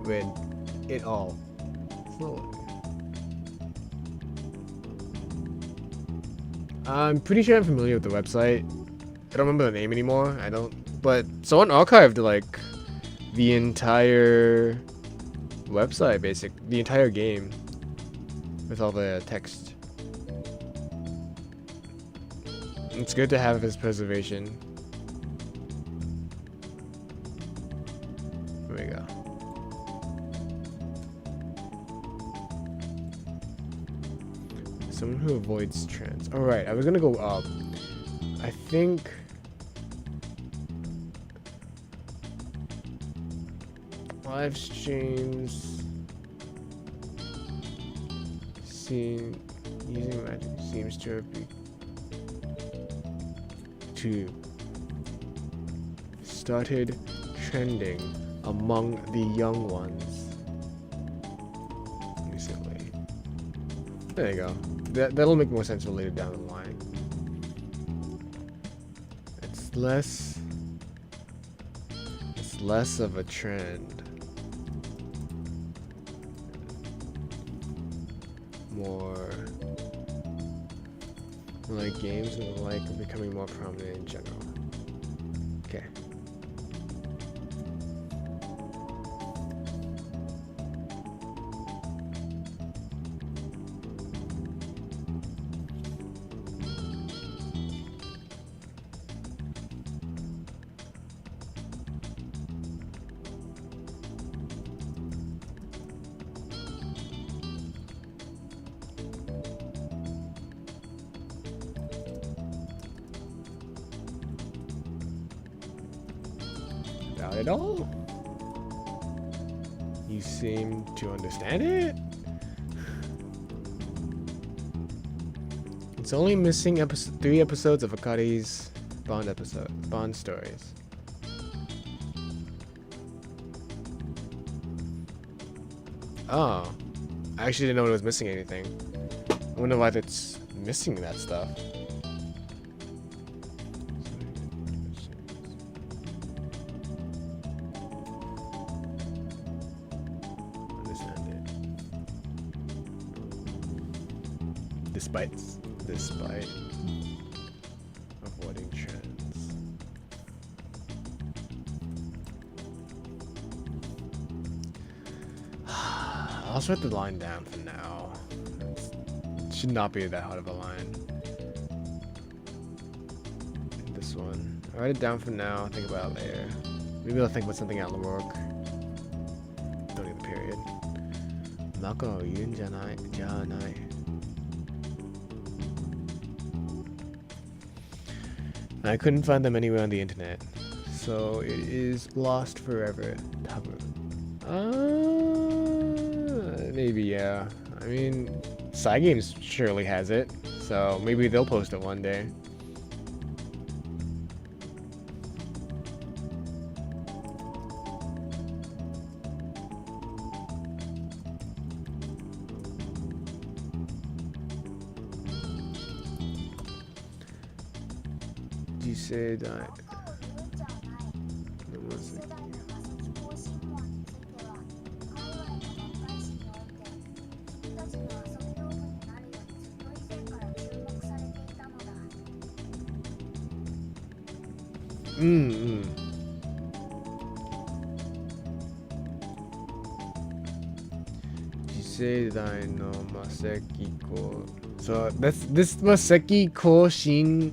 Read it all. Slowly. I'm pretty sure I'm familiar with the website. I don't remember the name anymore. I don't. But someone archived like the entire website, the entire game with all the text. It's good to have as preservation. There we go. Someone who avoids trends. Alright, I was gonna go up. I think live streams using magic seems to be started trending among the young ones recently. There you go. That'll make more sense for later down the line. It's less of a trend. More like games and the like are becoming more prominent in general. Okay. Not at all. You seem to understand it. It's only missing 3 episodes of Akari's Bond stories. Oh, I actually didn't know it was missing anything. I wonder why it's missing that stuff. despite avoiding trends. I'll just write the line down for now. It should not be that hard of a line. This one. I'll write it down for now, think about it later. Maybe I'll think about something out in the work. Don't need the period. Mako yun janai, janai. I couldn't find them anywhere on the internet, so it is lost forever. Maybe, yeah. I mean, Cygames surely has it, so maybe they'll post it one day. You said that. 世代の魔石更新網については海外の問題史において君たちの遊び道具になるようにずっと以前から注目されていたのだ。次世代の魔石更 So this Maseki Koshin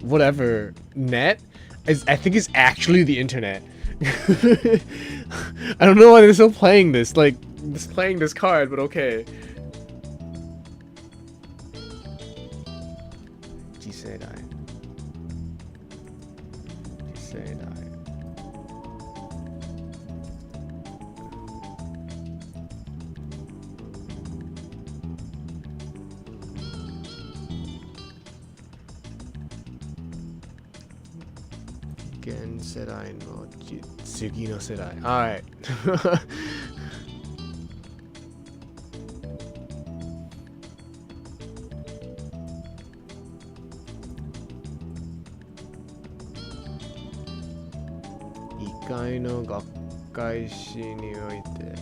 whatever net is I think is actually the internet. I don't know why they're still playing this, like just playing this card, but okay. Jiseidai. Gen Serai no Tsugi no Serai. Alright. Ikai no gakkaishi ni oite.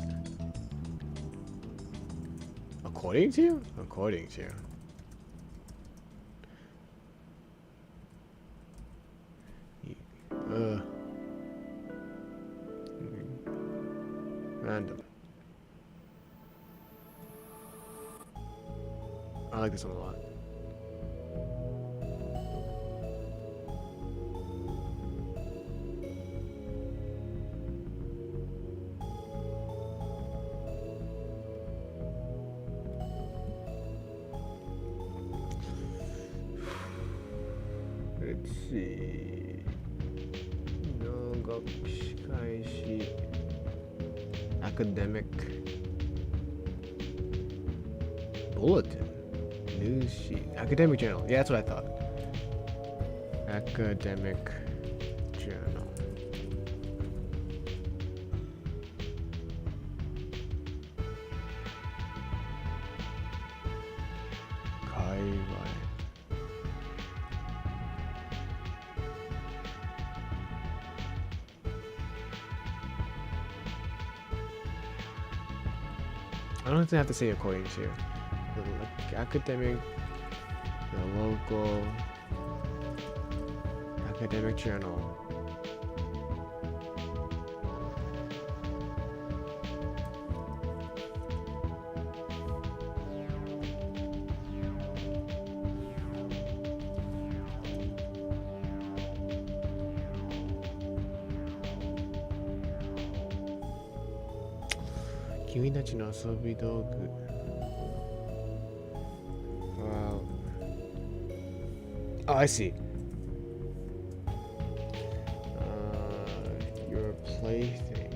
According to you? According to you. Random. I like this one a lot. Let's see. No gakkaishi. Academic bulletin, news sheet, academic journal. Yeah, that's what I thought. Academic journal. Kaiwai. I don't think I have to say according to the academic, the local academic journal. Kimitachi no asobi dougu. Wow. Oh, I see. Your plaything.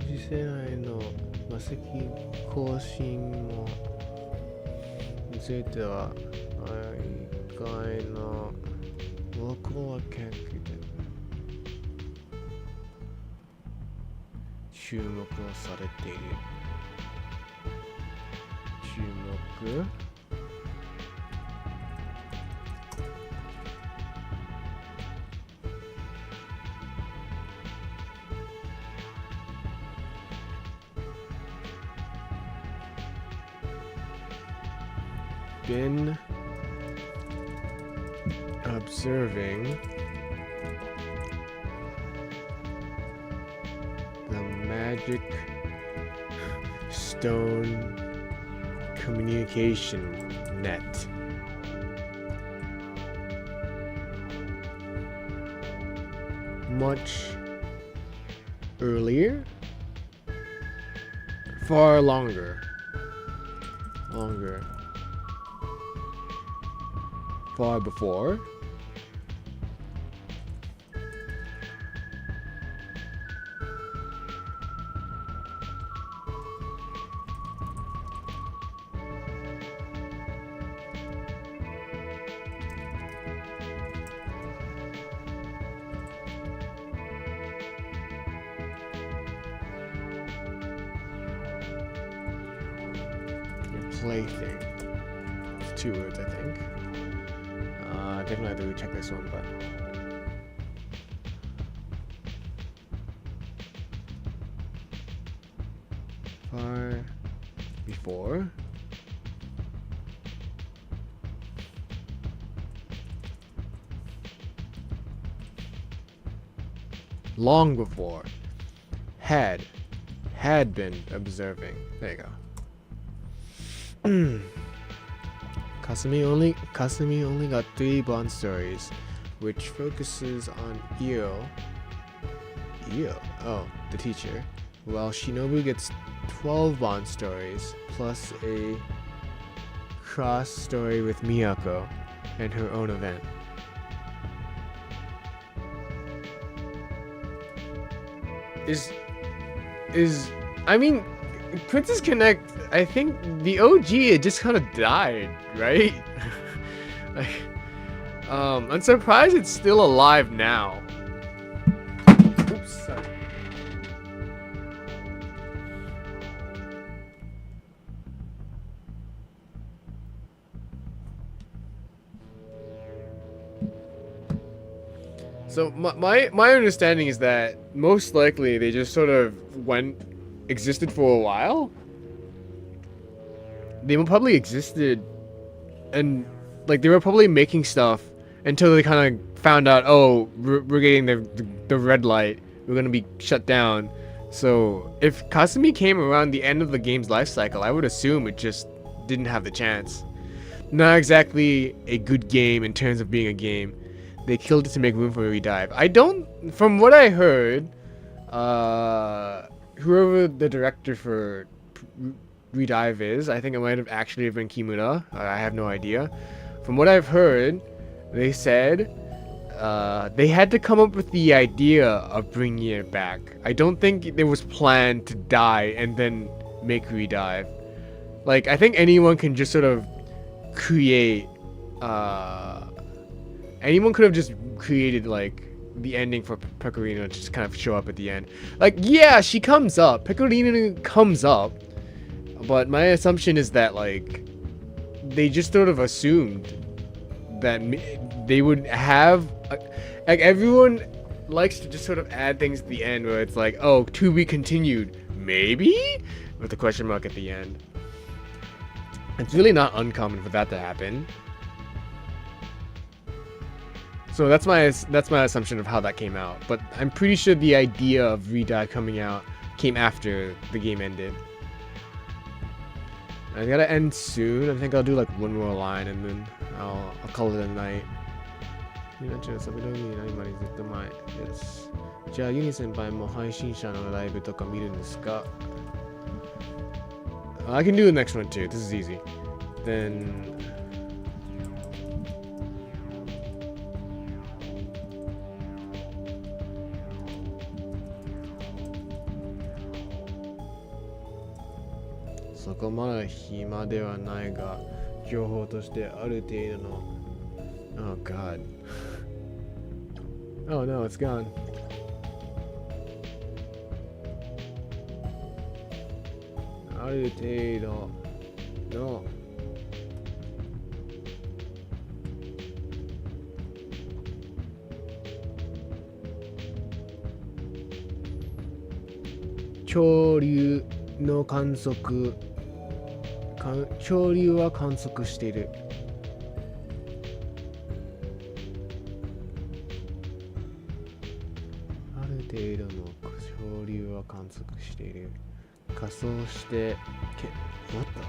Jiserai no 魔石更新もについては海外の僕は研究で注目をされている注目 been observing the magic stone communication net. Much earlier? Far longer. Far before? Plaything. It's 2 words, I think. Definitely have to recheck this one, but far before. Long before. Had been observing. There you go. Kasumi only got 3 bond stories, which focuses on Io, the teacher, while Shinobu gets 12 bond stories, plus a cross story with Miyako and her own event. I mean, Princess Connect, I think the OG, it just kind of died, right? Like, I'm surprised it's still alive now. Oops, sorry. So my understanding is that most likely they just sort of existed for a while. They probably existed and like they were probably making stuff until they kind of found out, oh, we're getting the red light, we're gonna be shut down. So if Kasumi came around the end of the game's life cycle, I would assume it just didn't have the chance. Not exactly a good game in terms of being a game. They killed it to make room for a redive. From what I heard, whoever the director for Redive is, I think it might have actually been Kimura. I have no idea. From what I've heard, they said they had to come up with the idea of bringing it back. I don't think it was planned to die and then make Redive. Like, I think anyone can just sort of create... anyone could have just created, like, the ending for Pecorino to just kind of show up at the end. Like, yeah, she comes up. Pecorino comes up. But my assumption is that, like, they just sort of assumed that they would have... like, everyone likes to just sort of add things at the end where it's like, oh, to be continued. Maybe? With a question mark at the end. It's really not uncommon for that to happen. So that's my assumption of how that came out. But I'm pretty sure the idea of Redive coming out came after the game ended. I gotta end soon. I think I'll do like one more line and then I'll call it a night. Yes. じゃあユニ先輩も配信者のライブとか見るんですか? I can do the next one too. This is easy. Thenそこまだ暇ではないが、情報としてある程度の Oh god. Oh no, it's gone. ある程度の潮流の観測潮流は観測している。ある程度の潮流は観測している。仮装してWhat the?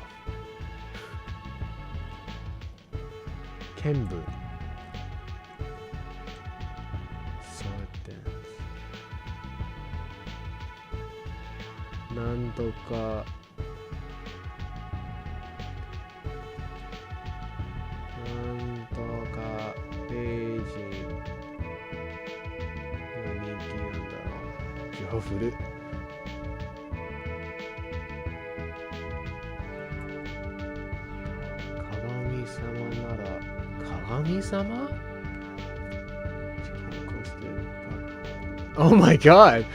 剣舞なんとかページが人気なんだろう。ジョフル鏡様なら鏡様？Oh my god!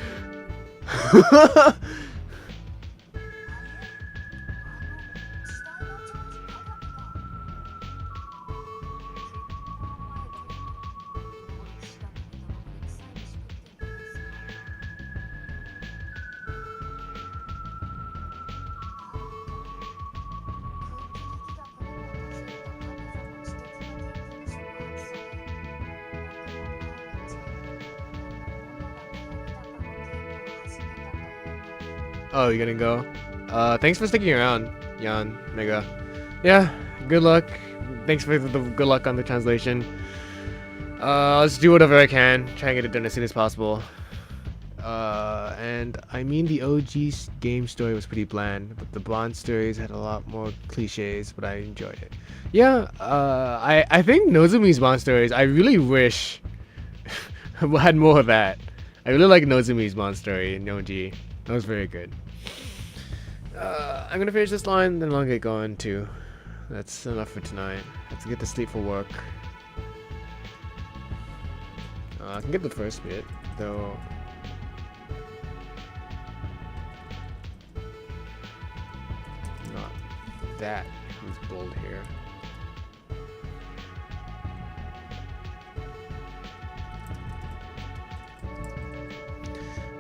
Oh, you're gonna go? Thanks for sticking around, Jan, Mega. Yeah, good luck. Thanks for the good luck on the translation. Let's do whatever I can. Try and get it done as soon as possible. And I mean the OG game story was pretty bland, but the Bond stories had a lot more cliches, but I enjoyed it. Yeah, I think Nozumi's Bond stories, I really wish had more of that. I really like Nozumi's Bond story in OG. That was very good. I'm gonna finish this line, then I'll get going too. That's enough for tonight. I have to get to sleep for work. I can get the first bit, though. Not that who's bold here.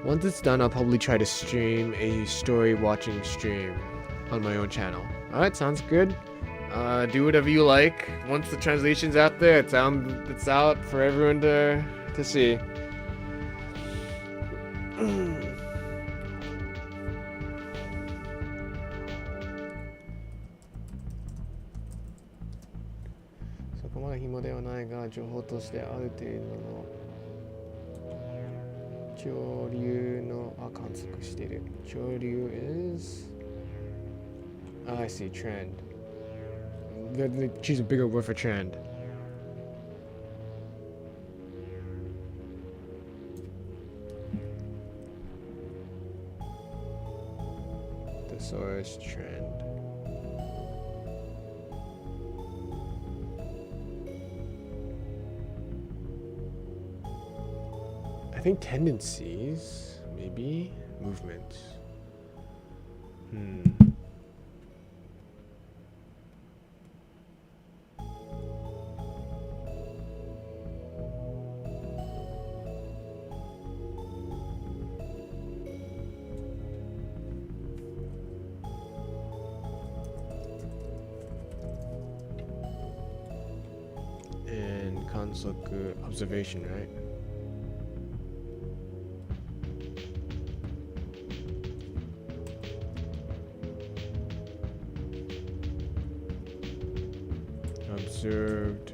Once it's done, I'll probably try to stream a story watching stream on my own channel. Alright, sounds good. Do whatever you like. Once the translation's out there, it's out for everyone to see. Is I see trend. Choose a bigger word for trend. Thesaurus trend. I think tendencies, maybe movements. And Kansoku observation, right? Observed.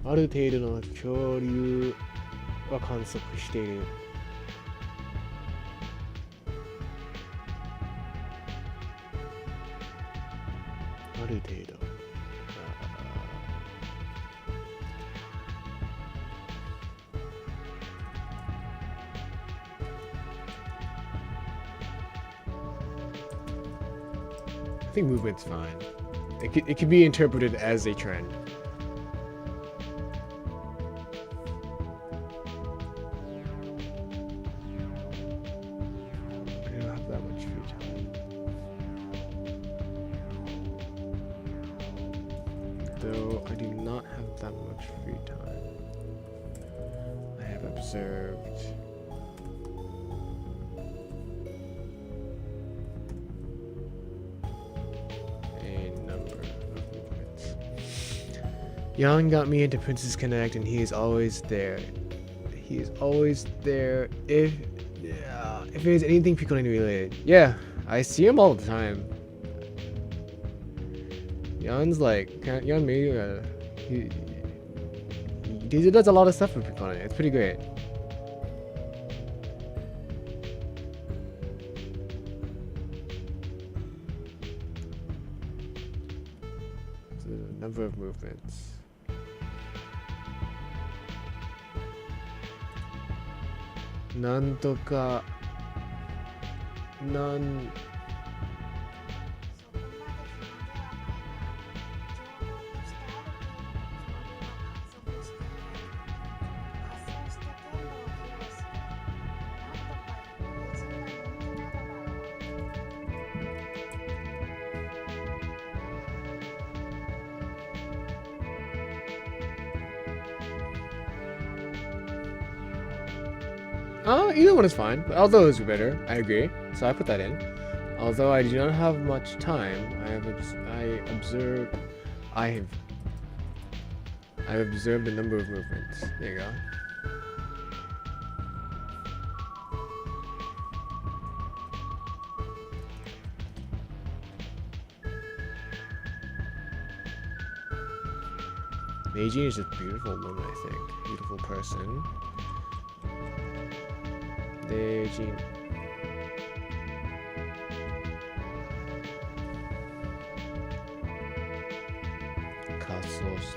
A る程度の潮流は観測している。ある程度。I think movement's fine. It could be interpreted as a trend. I don't have that much free time. Though I do not have that much free time. observed a number of movements. Jan got me into Princess Connect, and he is always there. He is always there if there's anything Piccolini related. Yeah, I see him all the time. Jan's like, Jan maybe he does a lot of stuff with Piccolini. It's pretty great. The number of movements. Nantoka. Nan. 'Either one is fine. Although it's better, I agree. So I put that in. Although I do not have much time, I have observed the number of movements. There you go. Meiji is just a beautiful woman, I think. Beautiful person. Meiji.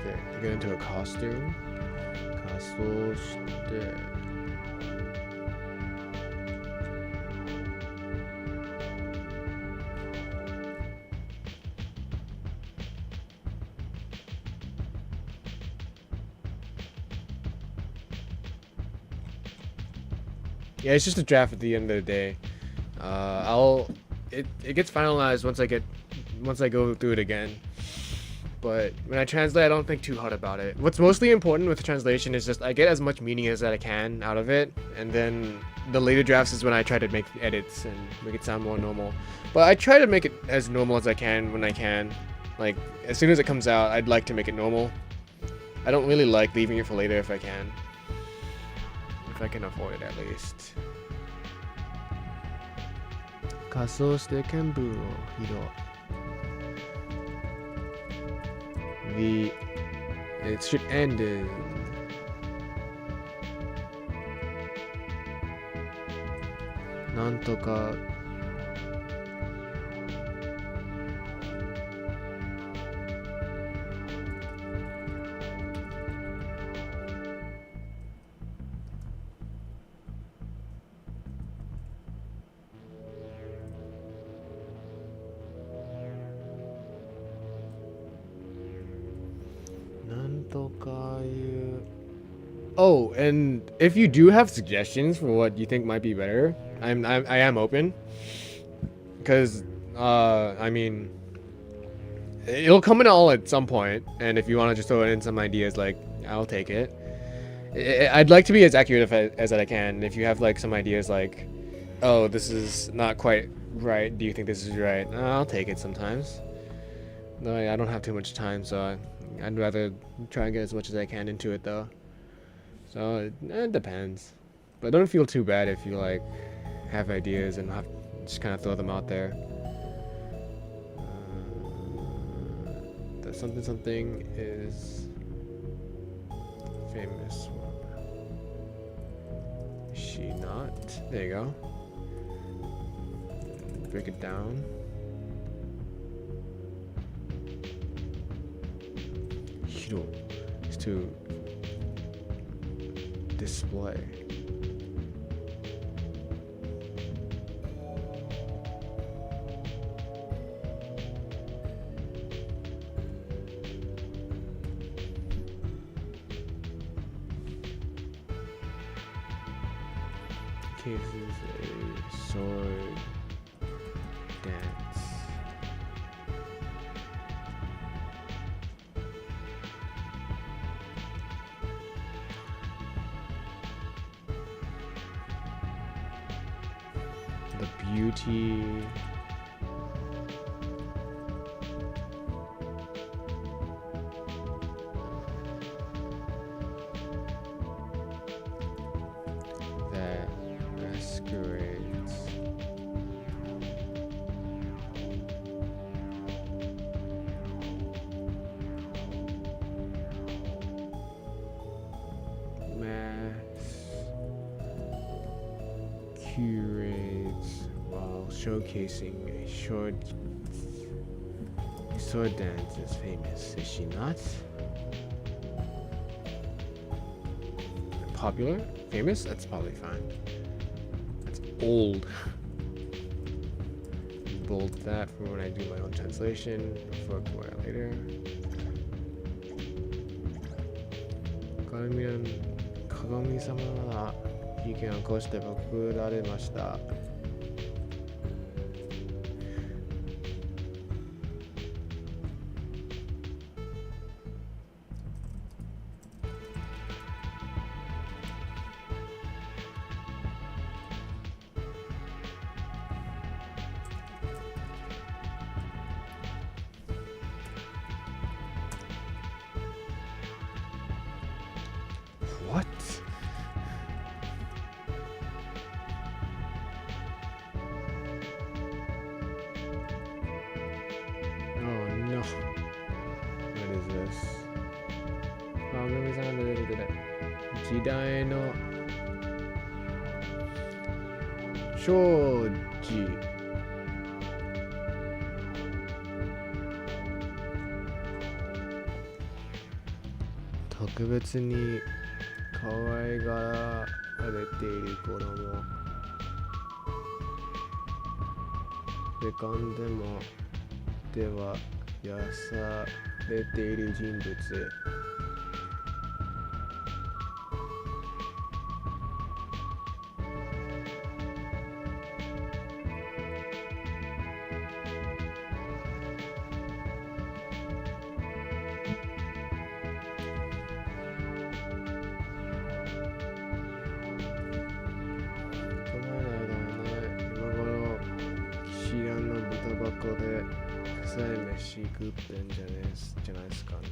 To get into a costume. Yeah, it's just a draft at the end of the day. It gets finalized once I go through it again. But when I translate, I don't think too hard about it. What's mostly important with the translation is just I get as much meaning as I can out of it, and then the later drafts is when I try to make edits and make it sound more normal. But I try to make it as normal as I can when I can. Like, as soon as it comes out, I'd like to make it normal. I don't really like leaving it for later if I can. If I can afford it, at least. 仮装して剣舞を披露 It should end in Nantoka Oh, and if you do have suggestions for what you think might be better, I am open. Because, I mean, it'll come in all at some point, and if you want to just throw in some ideas, like, I'll take it. I'd like to be as accurate as I can. If you have, like, some ideas like, oh, this is not quite right, do you think this is right? I'll take it sometimes. No, I don't have too much time, so I'd rather try and get as much as I can into it, though. So it depends, but don't feel too bad if you like have ideas and just kind of throw them out there. The something is famous. Is she not? There you go. Break it down. Hiro is to display. Cases a sword dance. the beauty. That masquerades. Masquerades while showcasing a sword dance is famous, is she not? Popular? Famous? That's probably fine. That's old. Bold that for when I do my own translation. For later. 鏡様は意見をこうして送られました。What? Oh no. What is this? 番組さんが出てる。時代の障子。特別に可愛がられている子供。世間でもではやされている人物。ここで臭い飯食ってんじゃないですかね。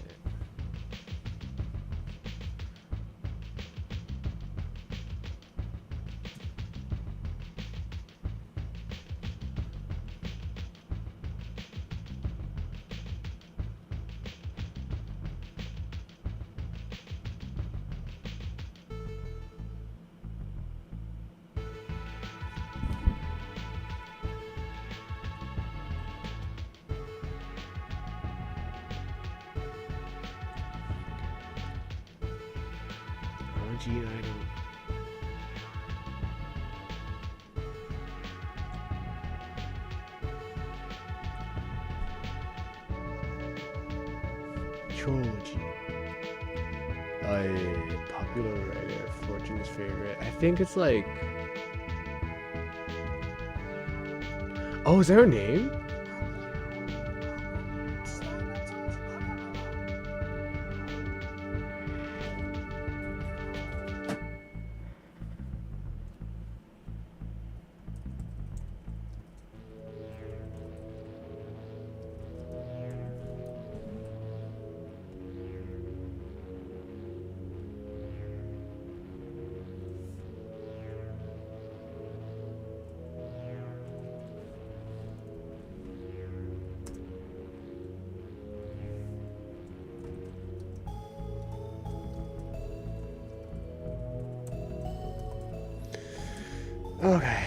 G item. Choji. A popular writer, Fortune's favorite. I think it's like... Oh, is there a name? Okay,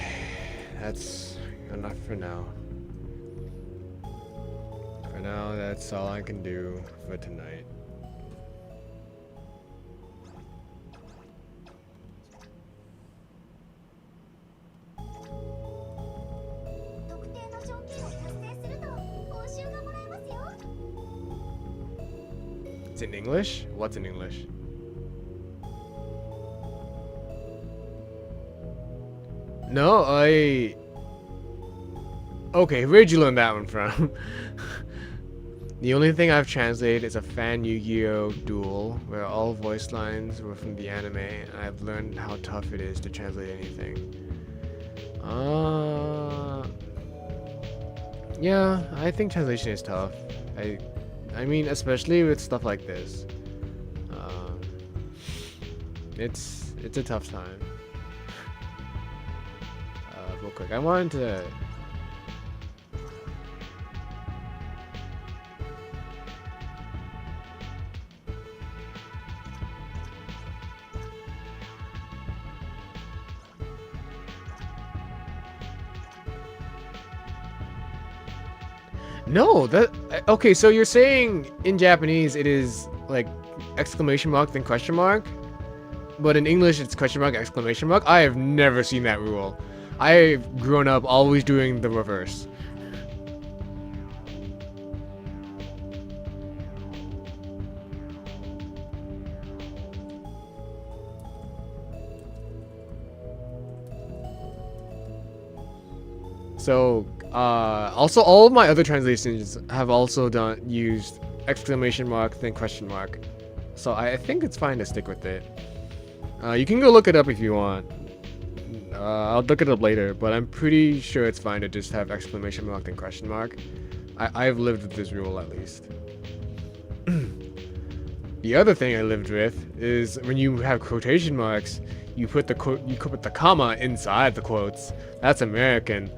that's enough for now. For now, that's all I can do for tonight. It's in English? What's in English? No, Okay, where'd you learn that one from? The only thing I've translated is a fan Yu-Gi-Oh! Duel, where all voice lines were from the anime, and I've learned how tough it is to translate anything. Uh, yeah, I think translation is tough. I mean, especially with stuff like this. Um, it's a tough time. Real quick, I wanted to. No, that okay. So you're saying in Japanese it is like exclamation mark then question mark, but in English it's question mark exclamation mark. I have never seen that rule. I've grown up always doing the reverse. So also all of my other translations have also used exclamation mark then question mark. So I think it's fine to stick with it. You can go look it up if you want. I'll look it up later, but I'm pretty sure it's fine to just have exclamation mark then question mark. I've lived with this rule at least. The other thing I lived with is when you have quotation marks, you put the comma inside the quotes. That's American.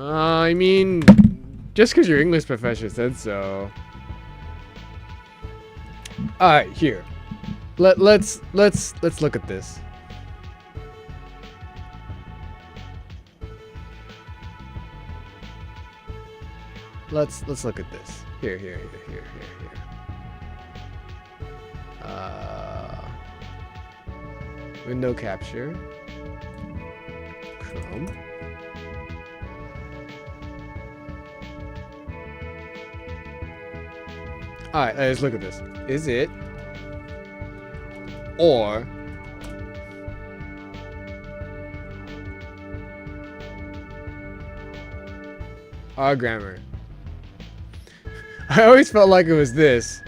I mean, just because your English professor said so. All right, here. Let's look at this. Let's look at this. Here. Window capture. Chrome. Alright, let's look at this. Is it or our grammar? I always felt like it was this.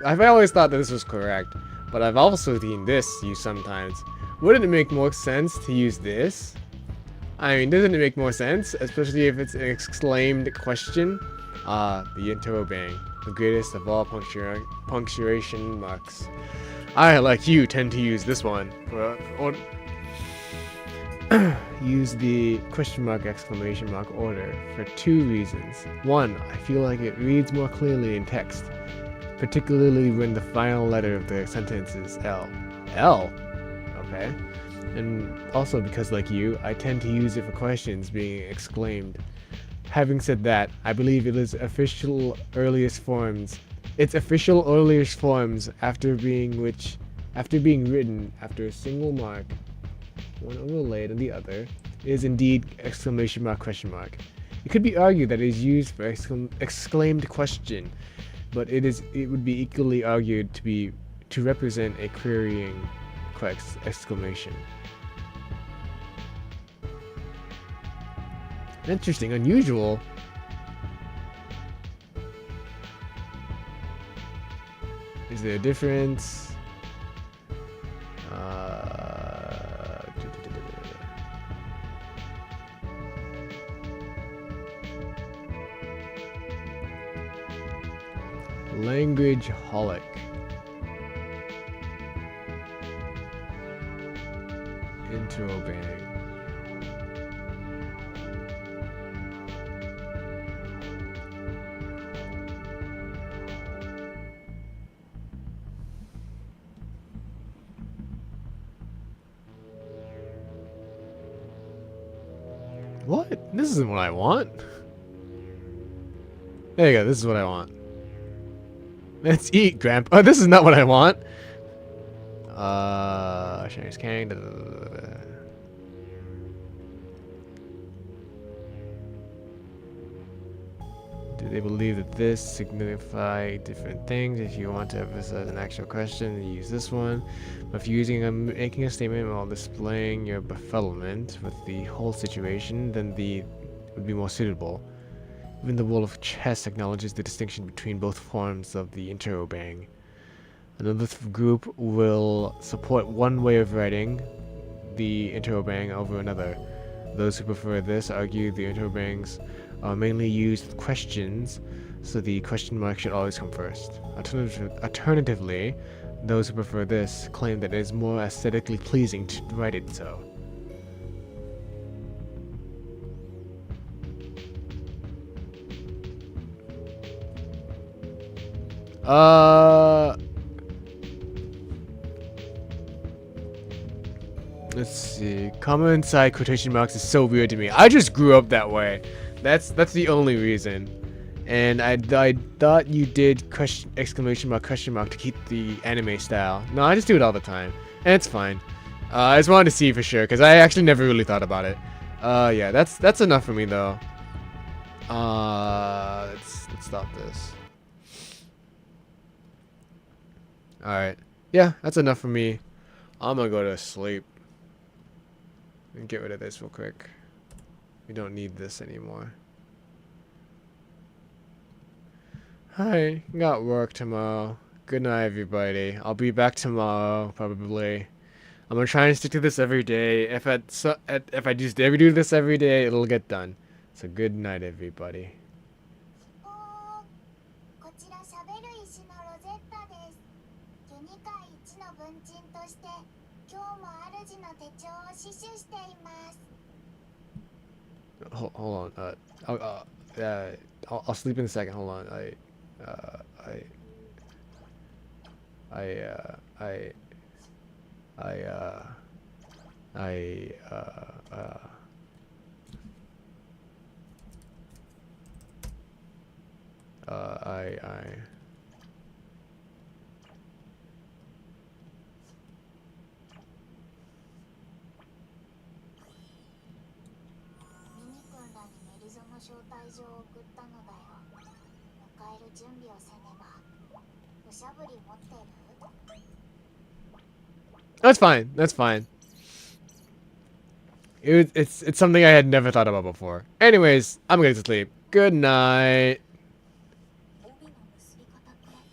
I've always thought that this was correct, but I've also seen this used sometimes. Wouldn't it make more sense to use this? I mean, doesn't it make more sense? Especially if it's an exclaimed question? The interrobang. The greatest of all punctuation marks. I, like you, tend to use this one. Use the question mark exclamation mark order for two reasons. One, I feel like it reads more clearly in text, particularly when the final letter of the sentence is L. L? Okay. And also because, like you, I tend to use it for questions being exclaimed. Having said that, I believe it is its official earliest forms after being written after a single mark, one overlaid on the other, is indeed exclamation mark question mark. It could be argued that it is used for exclaimed question, but it would be equally argued to represent a querying exclamation. Interesting, unusual. Is there a difference? Language holic. Interrobang. What? This isn't what I want. There you go, this is what I want. Let's eat, Grandpa. Oh, this is not what I want. Chinese Kang. Do they believe that this signify different things? If you want to emphasize an actual question, use this one. But if you're making a statement while displaying your befuddlement with the whole situation, then the would be more suitable. Even the Wall of Chess acknowledges the distinction between both forms of the interrobang. Another group will support one way of writing the interrobang over another. Those who prefer this argue the interrobangs are mainly used with questions, so the question mark should always come first. Alternatively, those who prefer this claim that it is more aesthetically pleasing to write it so. Let's see. Comma inside quotation marks is so weird to me. I just grew up that way. That's the only reason. And I thought you did exclamation mark question mark to keep the anime style. No, I just do it all the time, and it's fine. I just wanted to see for sure because I actually never really thought about it. Yeah, that's enough for me though. Let's stop this. All right. Yeah, that's enough for me. I'm gonna go to sleep. And get rid of this real quick. We don't need this anymore. Hi, got work tomorrow. Good night, everybody. I'll be back tomorrow, probably. I'm gonna try and stick to this every day. If I just ever do this every day, it'll get done. So good night, everybody. こちらしゃべる石のロゼッタです。ユニ界一の文鎮として今日も主の手帳を刺繍しています。 Hold on. I'll sleep in a second. Hold on. I ミニ君らにメリゾの招待状を送ったのだよ。迎える準備をせねば。おしゃぶり持ってる？ That's fine. That's fine. It's something I had never thought about before. Anyways, I'm going to sleep. Good night.